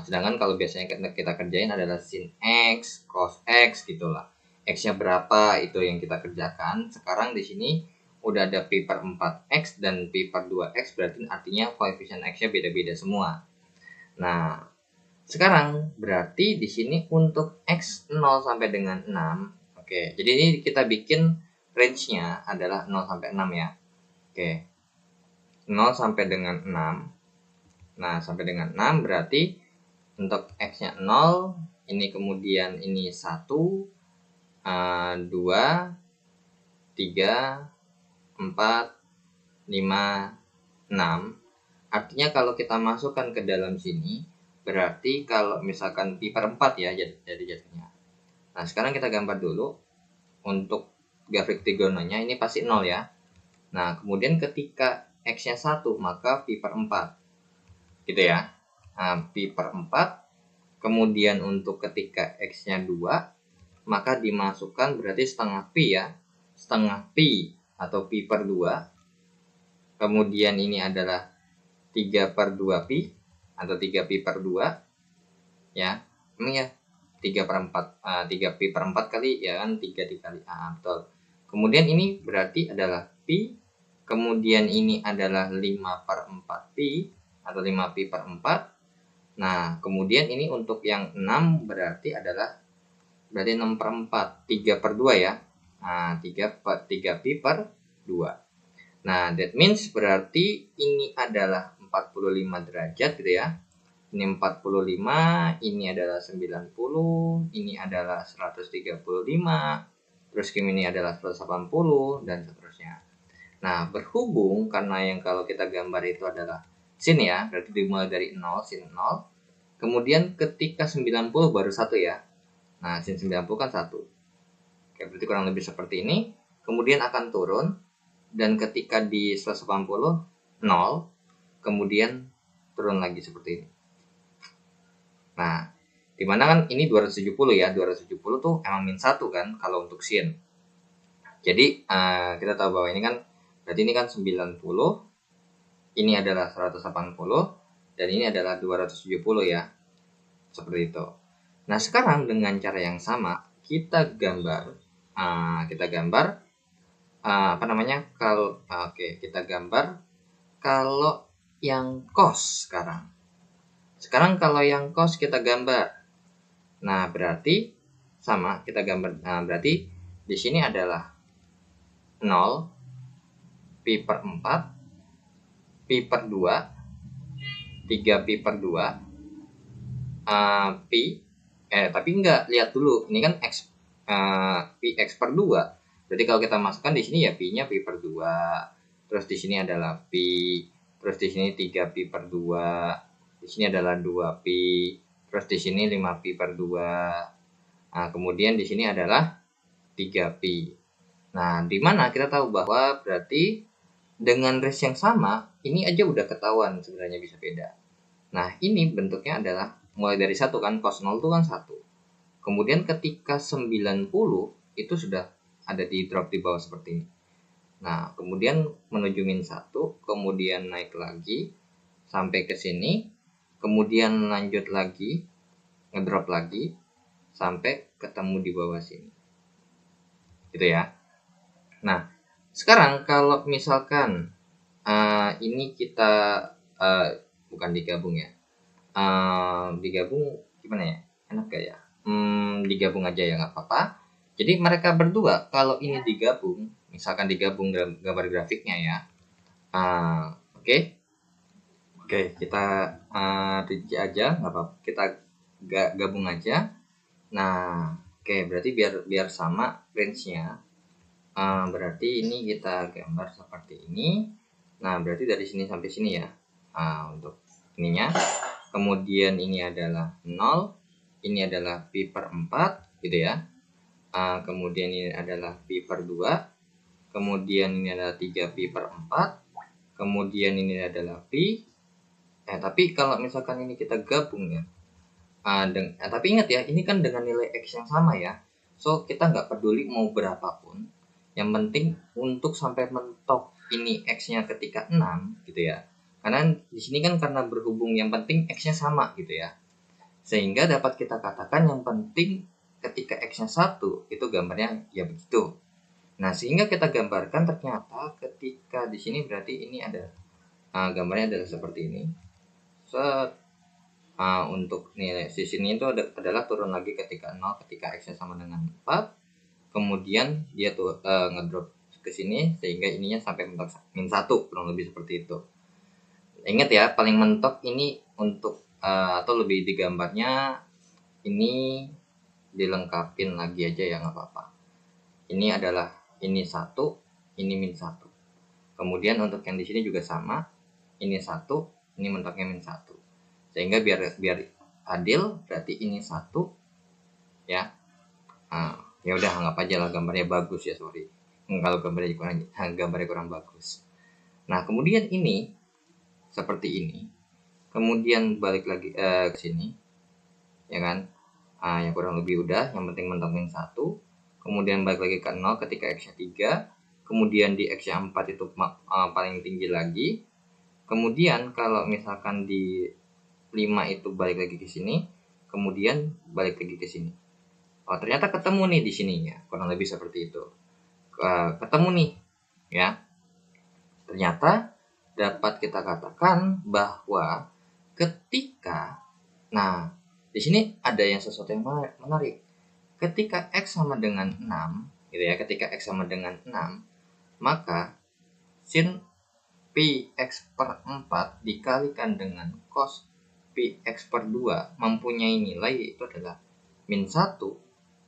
Sedangkan kalau biasanya kita kerjain adalah sin x, cos x gitu lah. X-nya berapa itu yang kita kerjakan. Sekarang di sini udah ada pi per 4x dan pi per 2x, berarti artinya koefisien x-nya beda-beda semua. Nah, sekarang berarti di sini untuk x 0 sampai dengan 6. Oke, jadi ini kita bikin range-nya adalah 0 sampai 6 ya. Oke. 0 sampai dengan 6. Nah, sampai dengan 6 berarti untuk x-nya 0, ini kemudian ini 1, 2, 3, 4, 5, 6. Artinya kalau kita masukkan ke dalam sini, berarti kalau misalkan pi per 4 ya jadi jadinya. Nah, sekarang kita gambar dulu untuk grafik trigononya, ini pasti 0 ya. Nah, kemudian ketika x-nya 1, maka pi per 4. Gitu ya. Nah, pi per 4. Kemudian untuk ketika x-nya 2, maka dimasukkan berarti setengah pi ya. Setengah pi atau pi per 2. Kemudian ini adalah 3 per 2 pi atau 3 pi per 2 ya. Emang ya 3 per 4, 3 pi per 4 kali ya kan, 3 dikali betul. Kemudian ini berarti adalah pi, kemudian ini adalah 5 per 4 pi atau 5 pi per 4. Nah, kemudian ini untuk yang 6 berarti 6 per 4, 3 per 2 ya. Nah, 3 pi per 2. Nah, that means berarti ini adalah 45 derajat gitu ya. Ini 45, ini adalah 90, ini adalah 135, terus ini adalah 180, dan seterusnya. Nah, berhubung karena yang kalau kita gambar itu adalah sin ya, berarti dimulai dari 0, sin 0. Kemudian ketika 90 baru 1 ya. Nah, sin 90 kan 1. Oke, berarti kurang lebih seperti ini. Kemudian akan turun. Dan ketika di 180, 0, kemudian turun lagi seperti ini. Nah, dimana kan ini 270 ya, 270 tuh emang min 1 kan kalau untuk sin. Jadi kita tahu bahwa ini kan berarti ini kan 90, ini adalah 180, dan ini adalah 270 ya. Seperti itu. Nah, sekarang dengan cara yang sama kita gambar kita gambar kalau yang cos sekarang. Sekarang kalau yang cos kita gambar. Nah, berarti sama kita gambar. Nah, berarti di sini adalah 0 pi per 4 pi per 2 3 pi per 2 tapi enggak, lihat dulu. Ini kan x pi x per 2. Berarti kalau kita masukkan di sini ya pi-nya pi per 2. Terus di sini adalah pi. Terus di sini 3 pi per 2. Di sini adalah 2 pi. Terus di sini 5 pi per 2. Nah, kemudian di sini adalah 3 pi. Nah, di mana kita tahu bahwa berarti dengan range yang sama, ini aja udah ketahuan sebenarnya bisa beda. Nah, ini bentuknya adalah mulai dari 1 kan, cos 0 itu kan 1. Kemudian ketika 90 itu sudah ada di drop di bawah seperti ini. Nah, kemudian menuju min 1, kemudian naik lagi sampai ke sini, kemudian lanjut lagi, ngedrop lagi sampai ketemu di bawah sini. Gitu ya. Nah, sekarang kalau misalkan ini kita bukan digabung ya. Digabung gimana ya? Enak gak ya? Digabung aja ya, nggak apa-apa. Jadi mereka berdua kalau ini digabung, misalkan digabung dalam gambar grafiknya ya, Oke. Oke, kita rinci aja, nggak apa-apa. Kita gabung aja. Nah, oke, berarti biar sama range-nya. Berarti ini kita gambar seperti ini. Nah, berarti dari sini sampai sini ya. Untuk ininya. Kemudian ini adalah 0, ini adalah pi per 4 gitu ya. Kemudian ini adalah pi per 2, kemudian ini adalah 3 pi per 4, kemudian ini adalah pi. Tapi kalau misalkan ini kita gabung ya, tapi ingat ya, ini kan dengan nilai X yang sama ya. So, kita nggak peduli mau berapapun. Yang penting untuk sampai mentok ini X-nya ketika 6 gitu ya. Karena di sini kan karena berhubung yang penting X-nya sama gitu ya. Sehingga dapat kita katakan yang penting ketika X-nya 1 itu gambarnya ya begitu. Nah, sehingga kita gambarkan ternyata ketika di sini berarti ini ada gambarnya adalah seperti ini. Untuk nilai di sini itu adalah turun lagi ketika 0 ketika X-nya sama dengan 4. Kemudian dia tuh ngedrop ke sini sehingga ininya sampai mentok min 1, kurang lebih seperti itu. Ingat ya, paling mentok ini untuk atau lebih digambarnya ini dilengkapin lagi aja ya, nggak apa-apa. Ini adalah ini 1, ini min 1. Kemudian untuk yang di sini juga sama, ini 1, ini mentoknya min 1. Sehingga biar adil berarti ini 1 ya. Ya udah anggap aja lah gambarnya bagus ya, sorry. Kalau gambarnya kurang bagus. Nah, kemudian ini seperti ini. Kemudian balik lagi ke sini. Ya kan? Yang kurang lebih udah, yang penting mentok min 1. Kemudian balik lagi ke 0 ketika X-nya 3. Kemudian di X-nya 4 itu paling tinggi lagi. Kemudian kalau misalkan di 5 itu balik lagi ke sini, kemudian balik lagi ke sini. Ternyata ketemu nih di sininya, kurang lebih seperti itu. Ketemu nih, ya. Ternyata dapat kita katakan bahwa ketika, nah di sini ada yang sesuatu yang menarik. Ketika X sama dengan 6, gitu ya, ketika X sama dengan 6, maka sin pi X per 4 dikalikan dengan cos pi X per 2 mempunyai nilai yaitu adalah min 1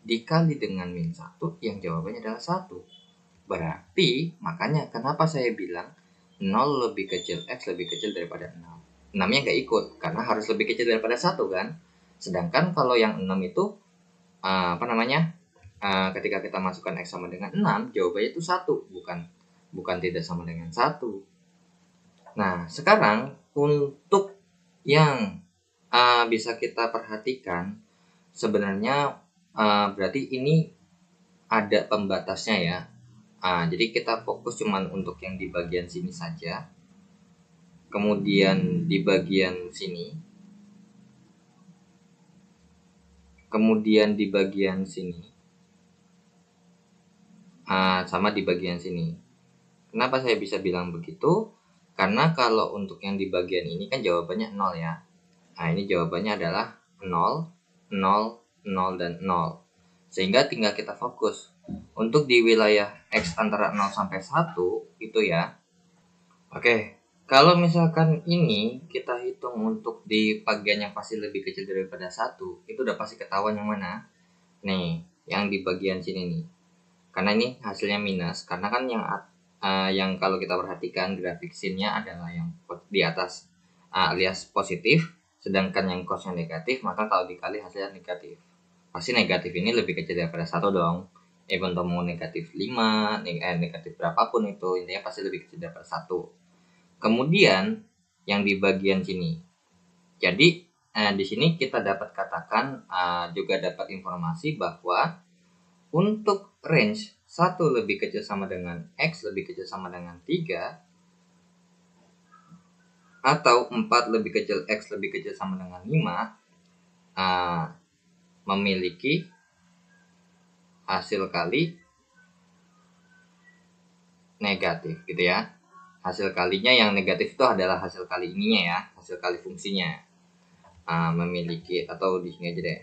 dikali dengan min 1 yang jawabannya adalah 1. Berarti makanya kenapa saya bilang 0 lebih kecil X lebih kecil daripada 6. 6-nya nggak ikut karena harus lebih kecil daripada 1 kan. Sedangkan kalau yang 6 itu ketika kita masukkan X sama dengan 6 jawabannya itu 1, bukan tidak sama dengan 1. Nah, sekarang untuk yang bisa kita perhatikan sebenarnya berarti ini ada pembatasnya ya. Jadi kita fokus cuman untuk yang di bagian sini saja. Kemudian di bagian sini. Kemudian di bagian sini. Sama di bagian sini. Kenapa saya bisa bilang begitu? Karena kalau untuk yang di bagian ini kan jawabannya 0 ya. Ini jawabannya adalah 0, 0, 0, dan 0. Sehingga tinggal kita fokus. Untuk di wilayah X antara 0 sampai 1 itu ya. Oke, kalau misalkan ini kita hitung untuk di bagian yang pasti lebih kecil daripada 1, itu udah pasti ketahuan yang mana? Nih, yang di bagian sini nih. Karena ini hasilnya minus, karena kan yang kalau kita perhatikan grafik sin-nya adalah yang di atas alias positif, sedangkan yang cos-nya negatif, maka kalau dikali hasilnya negatif. Pasti negatif ini lebih kecil daripada 1 dong. Even mau negatif 5, negatif berapapun itu, intinya pasti lebih kecil daripada 1. Kemudian yang di bagian sini. Jadi di sini kita dapat katakan juga dapat informasi bahwa untuk range 1 lebih kecil sama dengan X lebih kecil sama dengan 3 atau 4 lebih kecil X lebih kecil sama dengan 5 memiliki hasil kali negatif gitu ya. Hasil kalinya yang negatif itu adalah hasil kali ininya ya, hasil kali fungsinya. Memiliki, atau di sini aja deh,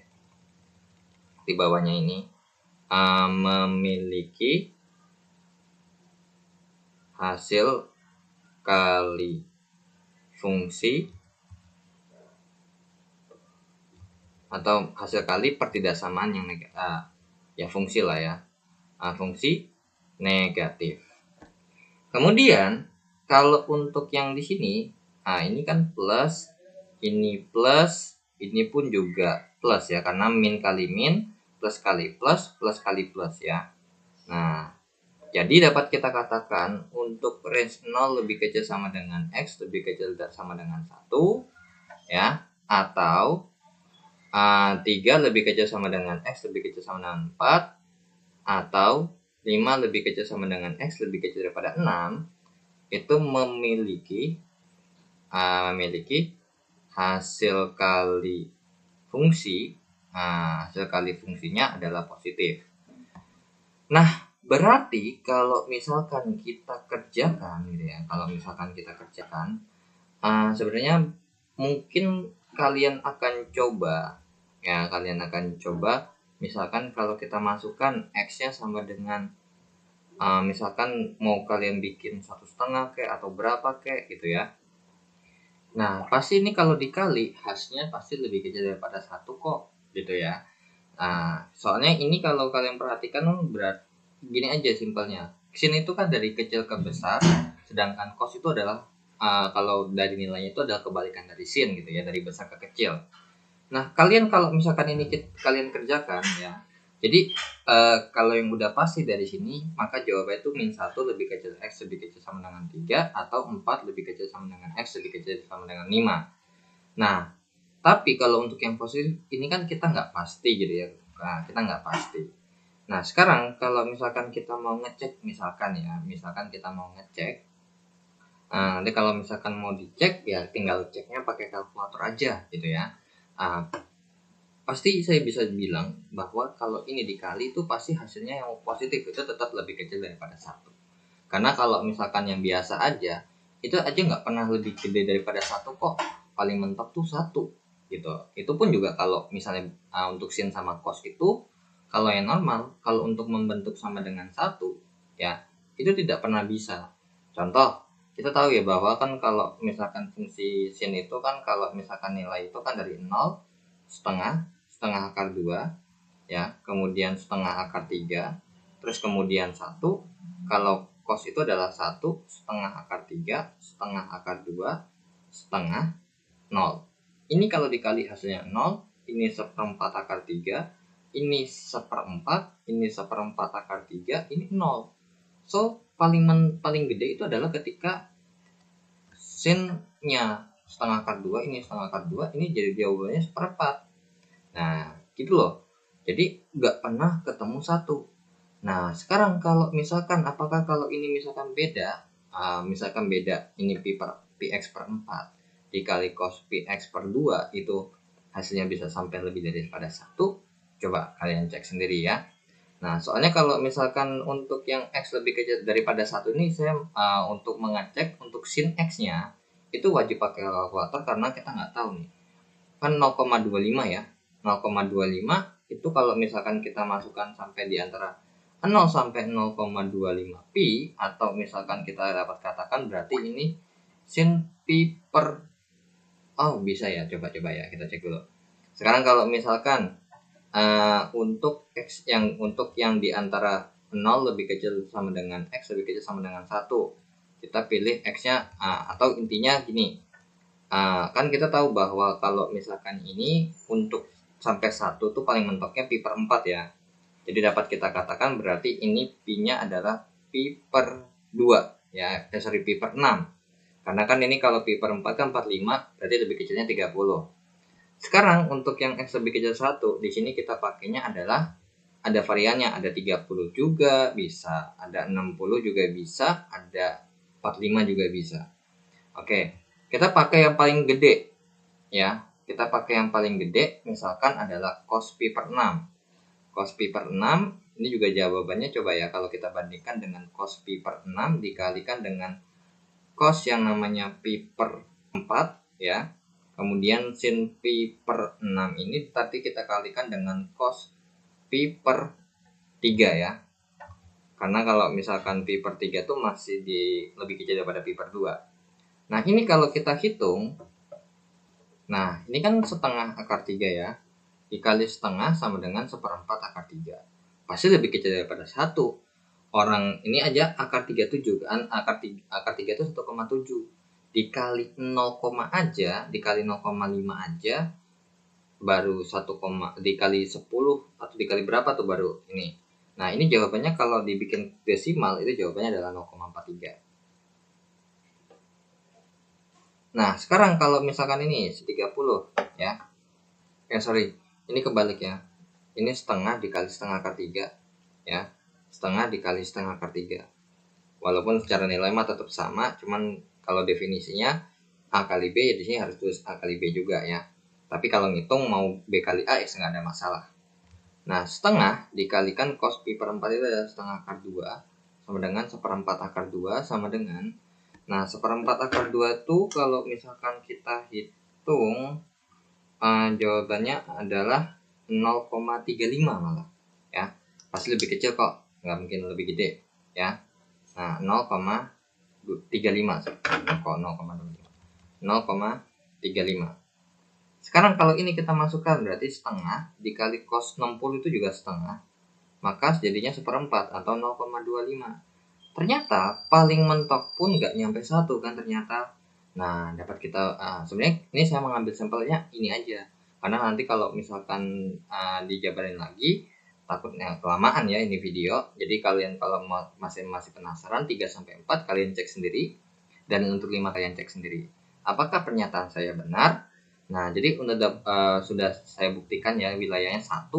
di bawahnya ini memiliki hasil kali fungsi atau hasil kali pertidaksamaan yang ya fungsi lah ya, fungsi negatif. Kemudian kalau untuk yang di sini, ini kan plus, ini pun juga plus ya, karena min kali min, plus kali plus, plus kali plus ya. Nah, jadi dapat kita katakan untuk range 0 lebih kecil sama dengan X lebih kecil sama dengan 1 ya, atau 3 lebih kecil sama dengan X lebih kecil sama dengan 4, atau 5 lebih kecil sama dengan X lebih kecil daripada 6, itu memiliki hasil kali fungsi, hasil kali fungsinya adalah positif. Nah, berarti kalau misalkan kita kerjakan gitu ya, sebenarnya mungkin kalian akan coba misalkan kalau kita masukkan X-nya sama dengan misalkan mau kalian bikin 1,5 kayak atau berapa kayak gitu ya. Nah, pasti ini kalau dikali hasilnya pasti lebih kecil daripada 1 kok gitu ya. Soalnya ini kalau kalian perhatikan berat gini aja simpelnya. Sin itu kan dari kecil ke besar, sedangkan cos itu adalah kalau dari nilainya itu adalah kebalikan dari sin gitu ya, dari besar ke kecil. Nah, kalian kalau misalkan ini kalian kerjakan ya. Jadi kalau yang udah pasti dari sini, maka jawabannya itu min 1 lebih kecil X lebih kecil sama dengan 3, atau 4 lebih kecil sama dengan X lebih kecil sama dengan 5. Nah, tapi kalau untuk yang positif ini kan kita nggak pasti gitu ya. Kita nggak pasti. Nah, sekarang kalau misalkan kita mau ngecek, nanti kalau misalkan mau dicek ya tinggal ceknya pakai kalkulator aja gitu ya. Pasti saya bisa bilang bahwa kalau ini dikali itu pasti hasilnya yang positif itu tetap lebih kecil daripada 1. Karena kalau misalkan yang biasa aja, itu aja nggak pernah lebih gede daripada 1 kok. Paling mentok tuh 1 gitu. Itu pun juga kalau misalnya untuk sin sama cos itu, kalau yang normal, kalau untuk membentuk sama dengan 1 ya, itu tidak pernah bisa. Contoh, kita tahu ya bahwa kan kalau misalkan fungsi sin itu kan kalau misalkan nilai itu kan dari 0, setengah akar 2 ya, kemudian setengah akar 3, terus kemudian 1. Kalau cos itu adalah 1, setengah akar 3, setengah akar 2, setengah 0. Ini kalau dikali hasilnya 0, ini seperempat akar 3, ini seperempat, ini seperempat akar 3, ini 0. So, paling gede itu adalah ketika sin-nya setengah akar 2, ini setengah akar 2, ini jadi jawabannya seperempat. Nah, gitu loh. Jadi, nggak pernah ketemu 1. Nah, sekarang kalau misalkan, apakah kalau ini misalkan beda, ini Px per 4 dikali cos Px per 2 itu hasilnya bisa sampai lebih daripada 1, coba kalian cek sendiri ya. Nah, soalnya kalau misalkan untuk yang X lebih kecil daripada 1 ini, saya untuk mengecek untuk sin X-nya itu wajib pakai kalkulator karena kita nggak tahu nih. Kan 0,25 ya. 0,25 itu kalau misalkan kita masukkan sampai di antara 0 sampai 0,25 pi, atau misalkan kita dapat katakan berarti ini sin pi per, bisa ya, coba ya kita cek dulu. Sekarang kalau misalkan untuk X yang di antara 0 lebih kecil sama dengan X lebih kecil sama dengan 1, kita pilih X-nya, atau intinya gini, kan kita tahu bahwa kalau misalkan ini untuk sampai 1 tuh paling mentoknya pi per 4 ya. Jadi dapat kita katakan berarti ini pi-nya adalah pi per 2 ya, pi per 6. Karena kan ini kalau pi per 4 kan 45, berarti lebih kecilnya 30. Sekarang untuk yang X lebih kecil 1, di sini kita pakainya adalah ada variannya, ada 30 juga bisa, ada 60 juga bisa, ada 45 juga bisa. Oke, kita pakai yang paling gede ya. Kita pakai yang paling gede, misalkan adalah cos pi per 6. Cos pi per 6, ini juga jawabannya coba ya, kalau kita bandingkan dengan cos pi per 6 dikalikan dengan cos yang namanya pi per 4 ya. Kemudian sin pi per 6 ini tadi kita kalikan dengan cos pi per 3 ya. Karena kalau misalkan pi per 3 itu masih lebih kecil daripada pi per 2. Nah ini kalau kita hitung, nah ini kan setengah akar 3 ya, dikali setengah sama dengan 1/4 akar 3. Pasti lebih kecil daripada 1. Orang ini aja akar 37 kan, akar 3 itu 1,7. Dikali 0, aja, dikali 0,5 aja baru 1, dikali 10 atau dikali berapa tuh baru ini. Nah ini jawabannya kalau dibikin desimal itu jawabannya adalah 0,43. Nah sekarang kalau misalkan ini 30 ya, sorry, ini kebalik ya, ini setengah dikali setengah akar 3 ya, setengah dikali setengah akar 3. Walaupun secara nilai mah tetap sama, cuman kalau definisinya A kali B ya di sini harus tulis A kali B juga ya. Tapi kalau ngitung mau B kali A ya nggak ada masalah. Nah setengah dikalikan cos pi per 4 itu adalah setengah akar 2 sama dengan 1/4 akar 2 sama dengan, nah 1/4 akar 2 tuh kalau misalkan kita hitung jawabannya adalah 0,35 malah ya. Pasti lebih kecil kok, nggak mungkin lebih gede ya. Nah 0,35 kok 0,35. Sekarang kalau ini kita masukkan berarti setengah dikali cos 60 itu juga setengah, maka jadinya 1/4 atau 0,25. Ternyata paling mentok pun nggak nyampe 1 kan ternyata. Nah dapat kita sebenarnya ini saya mengambil sampelnya ini aja, karena nanti kalau misalkan dijabarin lagi takutnya kelamaan ya ini video. Jadi kalian kalau masih penasaran 3-4 kalian cek sendiri, dan untuk 5 kalian cek sendiri apakah pernyataan saya benar. Nah jadi sudah saya buktikan ya wilayahnya 1,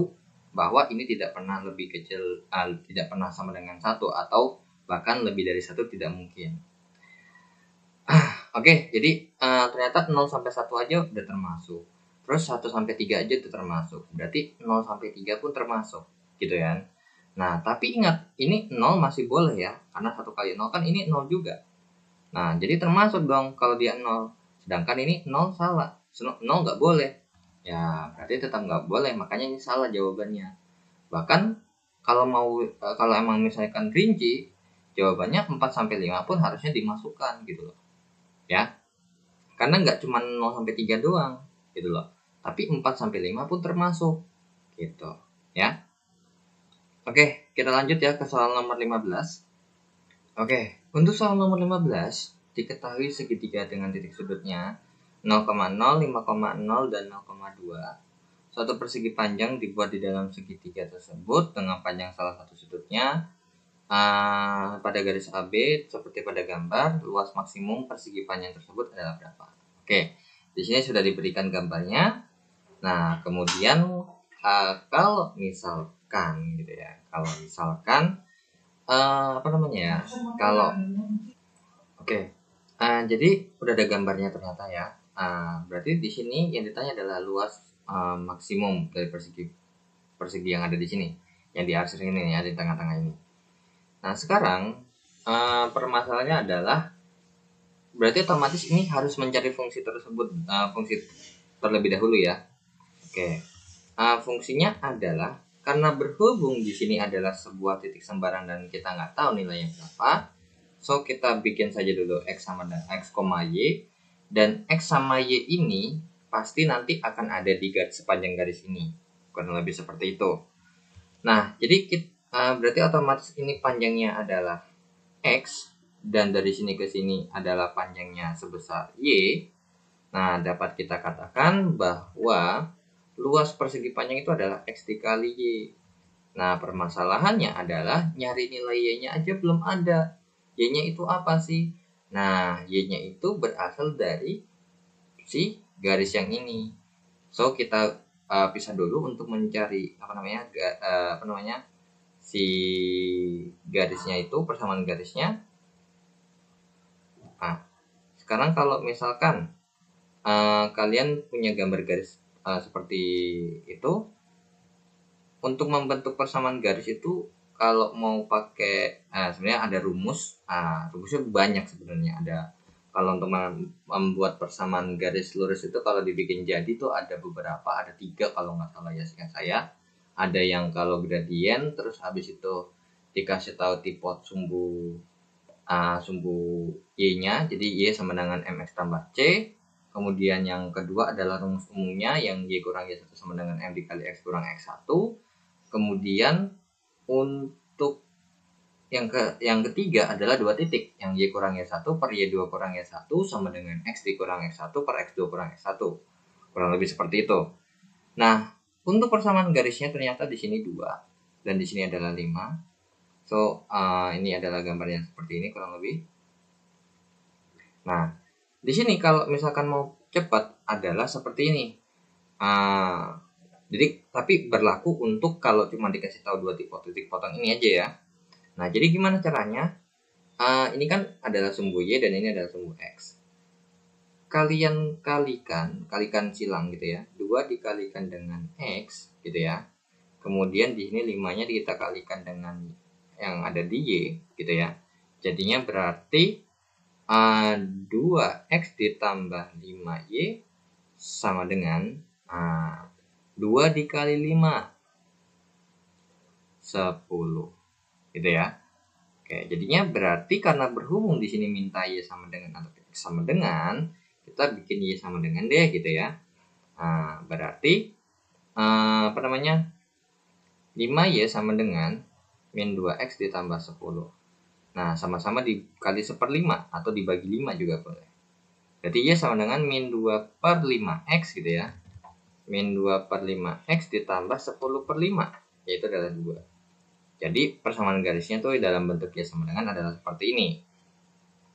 bahwa ini tidak pernah lebih kecil, tidak pernah sama dengan 1, atau bahkan lebih dari 1 tidak mungkin. Oke, jadi ternyata 0 sampai 1 aja udah termasuk. Terus 1 sampai 3 aja udah termasuk. Berarti 0 sampai 3 pun termasuk, gitu ya. Nah, tapi ingat, ini 0 masih boleh ya, karena 1 kali 0 kan ini 0 juga. Nah, jadi termasuk dong kalau dia 0. Sedangkan ini 0 salah. 0 nggak boleh. Ya, berarti tetap nggak boleh, makanya ini salah jawabannya. Bahkan kalau emang misalkan rinci, jawabannya 4 sampai 5 pun harusnya dimasukkan gitu loh. Ya. Karena nggak cuma 0 sampai 3 doang gitu loh. Tapi 4 sampai 5 pun termasuk gitu, ya. Oke, kita lanjut ya ke soal nomor 15. Oke, untuk soal nomor 15, diketahui segitiga dengan titik sudutnya 0,0, 5,0, dan 0,2. Suatu persegi panjang dibuat di dalam segitiga tersebut dengan panjang salah satu sudutnya pada garis AB seperti pada gambar. Luas maksimum persegi panjang tersebut adalah berapa? Oke, di sini sudah diberikan gambarnya. Nah, kemudian kalau misalkan gitu ya, jadi udah ada gambarnya ternyata ya. Berarti di sini yang ditanya adalah luas maksimum dari persegi yang ada di sini, yang di arsir ini ya, di tengah-tengah ini. Nah sekarang permasalahannya adalah berarti otomatis ini harus mencari fungsi tersebut, fungsi terlebih dahulu ya. Oke, fungsinya adalah karena berhubung di sini adalah sebuah titik sembarang dan kita nggak tahu nilainya berapa, so kita bikin saja dulu x sama dengan x, y, dan x sama y ini pasti nanti akan ada di sepanjang garis ini, kurang lebih seperti itu. Nah jadi berarti otomatis ini panjangnya adalah x, dan dari sini ke sini adalah panjangnya sebesar y. Nah dapat kita katakan bahwa luas persegi panjang itu adalah x dikali y. Nah permasalahannya adalah nyari nilai y-nya aja belum ada. Y-nya itu apa sih? Nah y-nya itu berasal dari si garis yang ini. So kita pisah dulu untuk mencari si garisnya itu, persamaan garisnya. Nah sekarang kalau misalkan kalian punya gambar garis seperti itu, untuk membentuk persamaan garis itu kalau mau pakai sebenarnya ada rumusnya banyak sebenarnya. Ada kalau untuk membuat persamaan garis lurus itu kalau dibikin jadi tuh ada beberapa, ada 3 kalau nggak salah ya seingat saya. Ada yang kalau gradien terus habis itu dikasih tahu tipe sumbu sumbu Y-nya, jadi Y sama dengan MX tambah C. Kemudian yang kedua adalah rumus umumnya yang Y kurang Y1 sama dengan M dikali X kurang X1. Kemudian untuk yang ketiga adalah 2 titik, yang Y kurang Y1 per Y2 kurang Y1 sama dengan X dikurang X1 per X2 kurang X1. Kurang lebih seperti itu. Nah, untuk persamaan garisnya ternyata di sini 2 dan di sini adalah 5. So, ini adalah gambarnya seperti ini kurang lebih. Nah, di sini kalau misalkan mau cepat adalah seperti ini. Jadi, tapi berlaku untuk kalau cuma dikasih tahu 2 titik potong ini aja ya. Nah, jadi gimana caranya? Ini kan adalah sumbu Y dan ini adalah sumbu X. Kalian kalikan silang gitu ya. 2 dikalikan dengan X gitu ya. Kemudian di sini 5-nya kita kalikan dengan yang ada di Y gitu ya. Jadinya berarti 2X ditambah 5Y sama dengan 2 dikali 5 10 gitu ya. Oke, jadinya berarti karena berhubung di sini minta Y sama dengan atau X sama dengan, kita bikin Y sama dengan D gitu ya. Berarti 5Y sama dengan min 2X ditambah 10. Nah, sama-sama dikali 1/5 atau dibagi 5 juga boleh. Jadi Y sama dengan min 2 per 5X gitu ya. Min 2 per 5X ditambah 10 per 5, yaitu adalah 2. Jadi persamaan garisnya tuh dalam bentuk Y sama dengan adalah seperti ini.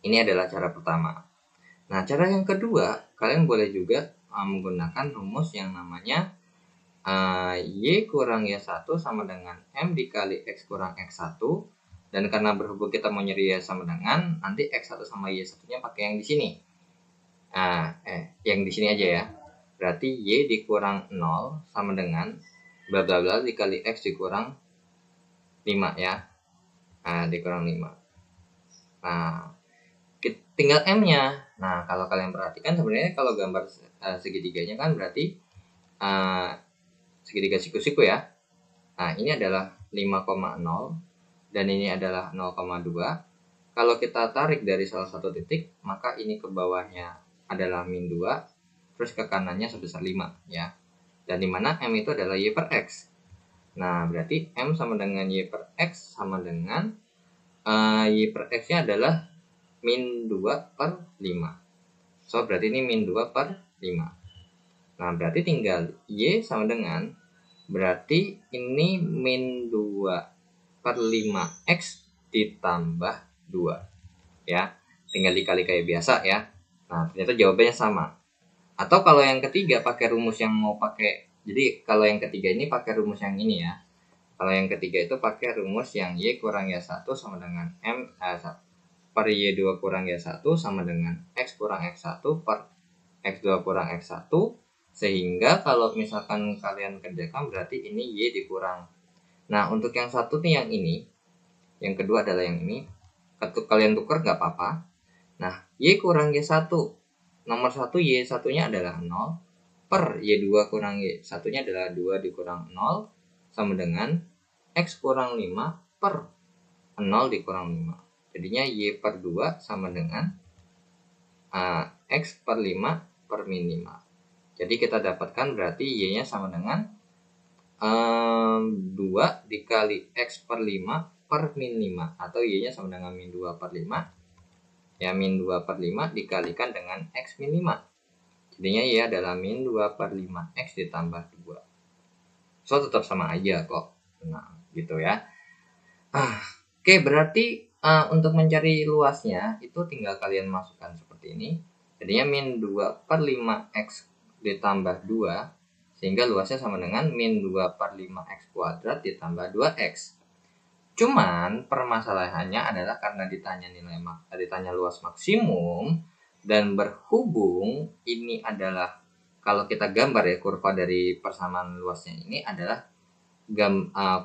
Ini adalah cara pertama. Nah, cara yang kedua, kalian boleh juga menggunakan rumus yang namanya Y kurang Y1 sama dengan M dikali X kurang X1. Dan karena berhubung kita mau nyari Y sama dengan, nanti X1 sama Y1-nya pakai yang di sini. Yang di sini aja ya. Berarti Y dikurang 0 sama dengan bla bla bla dikali X dikurang 5 ya. Dikurang 5. Nah, tinggal M-nya. Nah, kalau kalian perhatikan sebenarnya kalau gambar segitiganya kan berarti segitiga siku-siku ya. Nah, ini adalah 5,0 dan ini adalah 0,2. Kalau kita tarik dari salah satu titik, maka ini ke bawahnya adalah min 2, terus ke kanannya sebesar 5 ya. Dan dimana M itu adalah Y per X. Nah, berarti M sama dengan Y per X sama dengan Y per X-nya adalah min 2 per 5. So, berarti ini min 2 per 5. Nah, berarti tinggal Y sama dengan, berarti ini min 2 per 5X ditambah 2. Ya, tinggal dikali kayak biasa ya. Nah, ternyata jawabannya sama. Atau kalau yang ketiga pakai rumus yang mau pakai, jadi kalau yang ketiga ini pakai rumus yang ini ya. Kalau yang ketiga itu pakai rumus yang Y kurang Y1 sama dengan M per Y2 kurang Y1 sama dengan X kurang X1 per X2 kurang X1. Sehingga kalau misalkan kalian kerjakan berarti ini Y dikurang. Nah, untuk yang satu nih yang ini, yang kedua adalah yang ini. Kalian tuker nggak apa-apa. Nah, Y kurang Y1. Nomor 1 Y1-nya adalah 0 per Y2 kurang Y1-nya adalah 2 dikurang 0 sama dengan X kurang 5 per 0 dikurang 5. Jadinya Y per 2 sama dengan X per 5 per min 5. Jadi kita dapatkan berarti Y-nya sama dengan 2 dikali X per 5 per min 5. Atau Y-nya sama dengan min 2 per 5. Ya, min 2 per 5 dikalikan dengan X min 5. Jadinya Y adalah min 2 per 5X ditambah 2. So, tetap sama aja kok. Nah, gitu ya. Oke, berarti untuk mencari luasnya itu tinggal kalian masukkan seperti ini. Jadinya min 2 per 5X ditambah 2, sehingga luasnya sama dengan min 2 per 5X kuadrat ditambah 2X. Cuman permasalahannya adalah karena ditanya luas maksimum, dan berhubung ini adalah, kalau kita gambar ya kurva dari persamaan luasnya ini adalah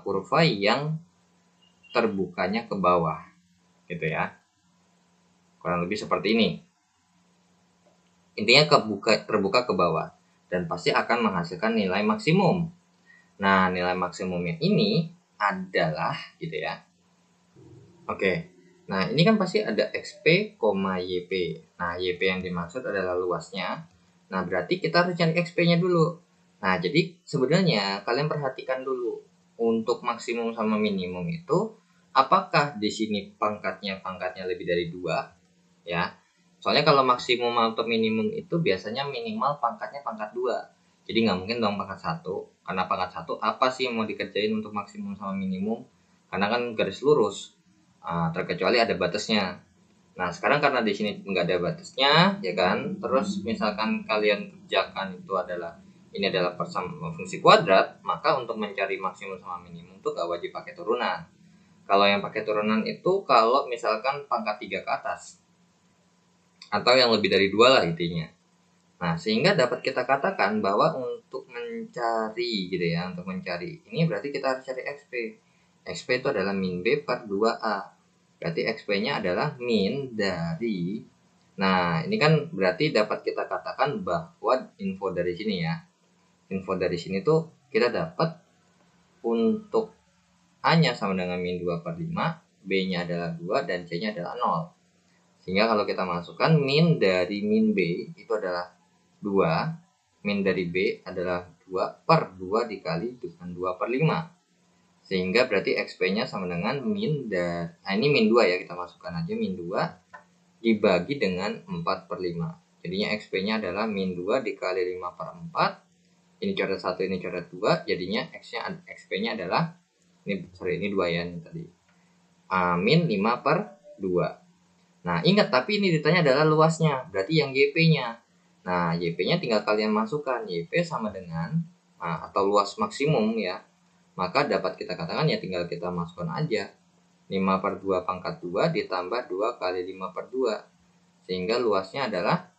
kurva yang terbukanya ke bawah gitu ya. Kurang lebih seperti ini. Intinya terbuka ke bawah dan pasti akan menghasilkan nilai maksimum. Nah, nilai maksimumnya ini adalah gitu ya. Oke. Nah, ini kan pasti ada XP, YP. Nah, YP yang dimaksud adalah luasnya. Nah, berarti kita harus cari XP-nya dulu. Nah, jadi sebenarnya kalian perhatikan dulu. Untuk maksimum sama minimum itu, apakah di sini pangkatnya lebih dari 2? Ya. Soalnya kalau maksimum atau minimum itu biasanya minimal pangkatnya pangkat 2. Jadi nggak mungkin dong pangkat 1. Karena pangkat 1 apa sih yang mau dikerjain untuk maksimum sama minimum? Karena kan garis lurus. Terkecuali ada batasnya. Nah, sekarang karena di sini nggak ada batasnya, ya kan? Terus misalkan kalian kerjakan itu adalah ini adalah fungsi kuadrat, maka untuk mencari maksimum sama minimum itu nggak wajib pakai turunan. Kalau yang pakai turunan itu kalau misalkan pangkat 3 ke atas, atau yang lebih dari 2 lah intinya. Nah, sehingga dapat kita katakan bahwa untuk mencari gitu ya, untuk mencari ini berarti kita harus cari XP. XP itu adalah min B per 2A. Berarti XP-nya adalah min dari. Nah, ini kan berarti dapat kita katakan bahwa info dari sini ya. Info dari sini tuh kita dapat untuk A-nya sama dengan min 2 per 5, B-nya adalah 2, dan C-nya adalah 0. Sehingga kalau kita masukkan min dari min B itu adalah 2, min dari B adalah 2 per 2 dikali dengan 2 per 5. Sehingga berarti XP-nya sama dengan min dari, ini min 2 ya, kita masukkan aja min 2 dibagi dengan 4 per 5. Jadinya XP-nya adalah min 2 dikali 5 per 4. Ini coret 1, ini coret 2. Jadinya XP-nya adalah, ini 2 ya ini tadi. Min 5 per 2. Nah, ingat, tapi ini ditanya adalah luasnya, berarti yang YP-nya. Nah, YP-nya tinggal kalian masukkan. YP sama dengan, atau luas maksimum ya, maka dapat kita katakan ya tinggal kita masukkan aja. 5 per 2 pangkat 2 ditambah 2 kali 5 per 2. Sehingga luasnya adalah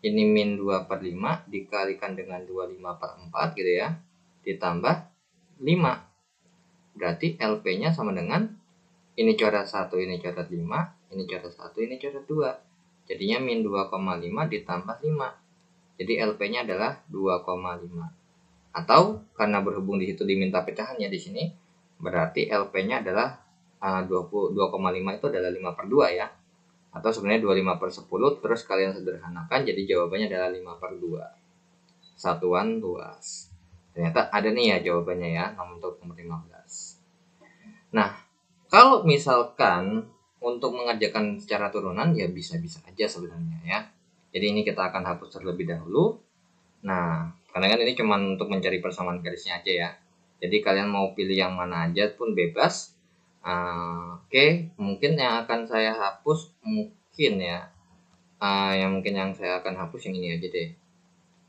ini min 2 per 5 dikalikan dengan 25 per 4 gitu ya, ditambah 5. Berarti LP-nya sama dengan ini coret 1, ini coret 5, ini coret 1, ini coret 2. Jadinya min 2,5 ditambah 5. Jadi LP-nya adalah 2,5. Atau karena berhubung di situ diminta pecahannya di sini, berarti LP-nya adalah 2,5 itu adalah 5 per 2 ya. Atau sebenarnya 25 per 10, terus kalian sederhanakan, jadi jawabannya adalah 5 per 2. Satuan luas. Ternyata ada nih ya jawabannya ya, untuk nomor 15. Nah, kalau misalkan untuk mengerjakan secara turunan ya bisa-bisa aja sebenarnya ya. Jadi ini kita akan hapus terlebih dahulu. Nah, karena kan ini cuma untuk mencari persamaan garisnya aja ya. Jadi kalian mau pilih yang mana aja pun bebas. Oke, mungkin yang akan saya hapus mungkin ya. Yang saya akan hapus yang ini aja deh.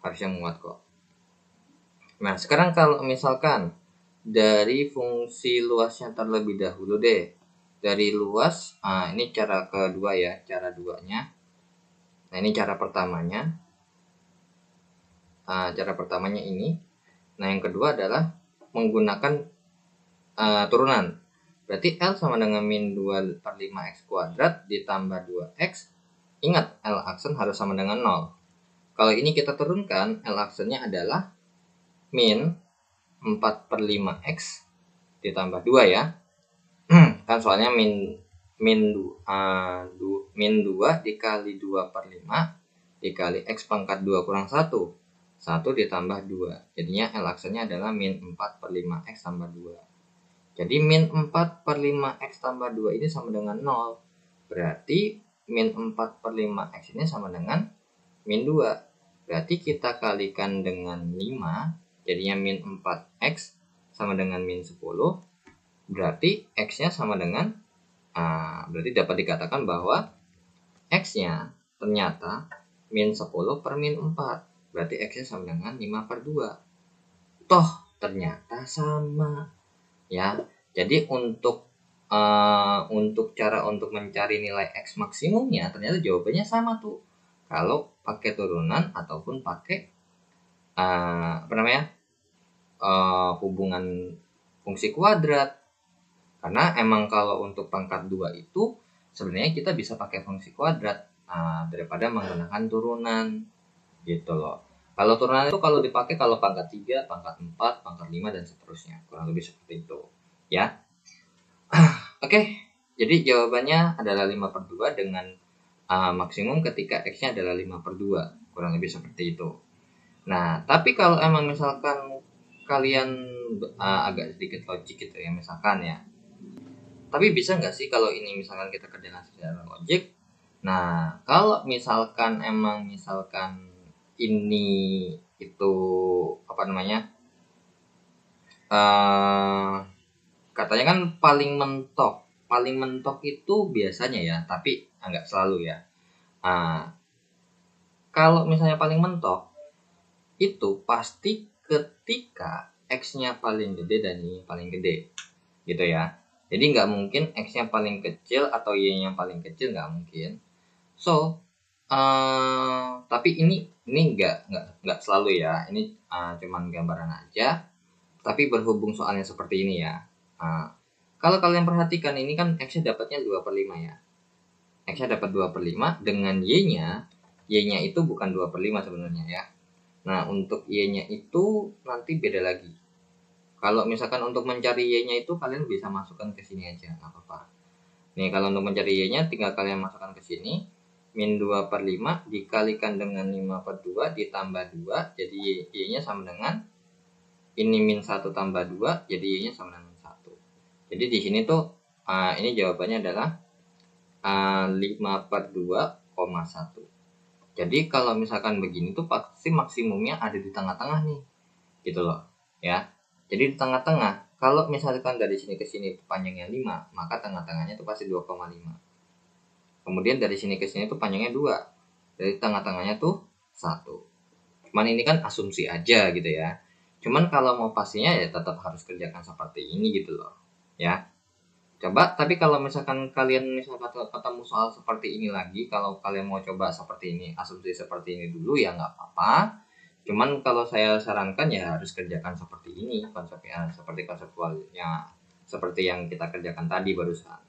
Harusnya muat kok. Nah, sekarang kalau misalkan dari fungsi luasnya terlebih dahulu deh. Dari luas, ini cara kedua ya, cara duanya. Nah, ini cara pertamanya. Cara pertamanya ini. Nah, yang kedua adalah menggunakan turunan. Berarti L sama dengan min 2 per 5x kuadrat ditambah 2x. Ingat, L aksen harus sama dengan 0. Kalau ini kita turunkan, L aksennya adalah min 4 per 5x ditambah 2 ya. Kan soalnya min 2 dikali 2 per 5 dikali x pangkat 2 kurang 1. 1 ditambah 2. Jadinya L aksennya adalah min 4 per 5x tambah 2. Jadi min 4 per 5x tambah 2 ini sama dengan 0. Berarti min 4 per 5x ini sama dengan min 2. Berarti kita kalikan dengan 5. Jadinya min 4x sama dengan min 10. Berarti x-nya sama dengan, berarti dapat dikatakan bahwa x-nya ternyata min 10 per min 4. Berarti x-nya sama dengan 5 per 2. Toh ternyata sama. Ya, jadi untuk cara untuk mencari nilai x maksimumnya ternyata jawabannya sama tuh. Kalau pakai turunan ataupun pakai hubungan fungsi kuadrat. Karena emang kalau untuk pangkat 2 itu sebenarnya kita bisa pakai fungsi kuadrat daripada menggunakan turunan gitu loh. Kalau turunan itu kalau dipakai kalau pangkat 3, pangkat 4, pangkat 5 dan seterusnya. Kurang lebih seperti itu ya. Oke, Jadi jawabannya adalah 5/2 dengan maksimum ketika X-nya adalah 5/2. Kurang lebih seperti itu. Nah, tapi kalau emang misalkan kalian agak sedikit logik gitu ya, misalkan ya. Tapi bisa nggak sih kalau ini misalkan kita kerjakan secara logik? Nah, kalau misalkan ini itu apa namanya? Katanya kan paling mentok itu biasanya ya, tapi nggak selalu ya. Kalau misalnya paling mentok itu pasti ketika X-nya paling gede dan Y paling gede gitu ya. Jadi nggak mungkin X-nya paling kecil atau Y-nya paling kecil, nggak mungkin. So tapi ini nggak selalu ya, ini cuman gambaran aja. Tapi berhubung soalnya seperti ini ya, kalau kalian perhatikan ini kan X-nya dapatnya 2/5 ya. X-nya dapat 2/5 dengan Y-nya itu bukan 2/5 sebenarnya ya. Nah, untuk Y-nya itu nanti beda lagi. Kalau misalkan untuk mencari Y-nya itu kalian bisa masukkan ke sini aja, nggak apa-apa. Nih, kalau untuk mencari Y-nya tinggal kalian masukkan ke sini. Min 2/5 dikalikan dengan 5/2 ditambah 2, jadi Y-nya sama dengan ini min 1 tambah 2, jadi Y-nya sama dengan 1. Jadi di sini tuh ini jawabannya adalah 5/2,1. Jadi kalau misalkan begini tuh pasti maksimumnya ada di tengah-tengah nih, gitu loh, ya. Jadi di tengah-tengah, kalau misalkan dari sini ke sini panjangnya 5, maka tengah-tengahnya itu pasti 2,5. Kemudian dari sini ke sini tuh panjangnya 2, dari tengah-tengahnya tuh 1. Cuman ini kan asumsi aja gitu ya. Cuman kalau mau pastinya ya tetap harus kerjakan seperti ini gitu loh, ya. Coba, tapi kalau misalkan kalian ketemu soal seperti ini lagi, kalau kalian mau coba seperti ini, asumsi seperti ini dulu ya nggak apa-apa. Cuman kalau saya sarankan ya harus kerjakan seperti ini, konsepnya seperti konseptualnya, seperti yang kita kerjakan tadi barusan.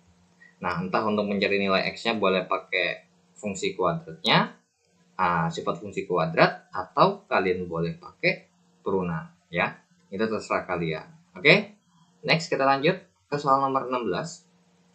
Nah, entah untuk mencari nilai X-nya boleh pakai fungsi kuadratnya, sifat fungsi kuadrat, atau kalian boleh pakai turunan, ya. Itu terserah kalian. Oke? Next kita lanjut ke soal nomor 16.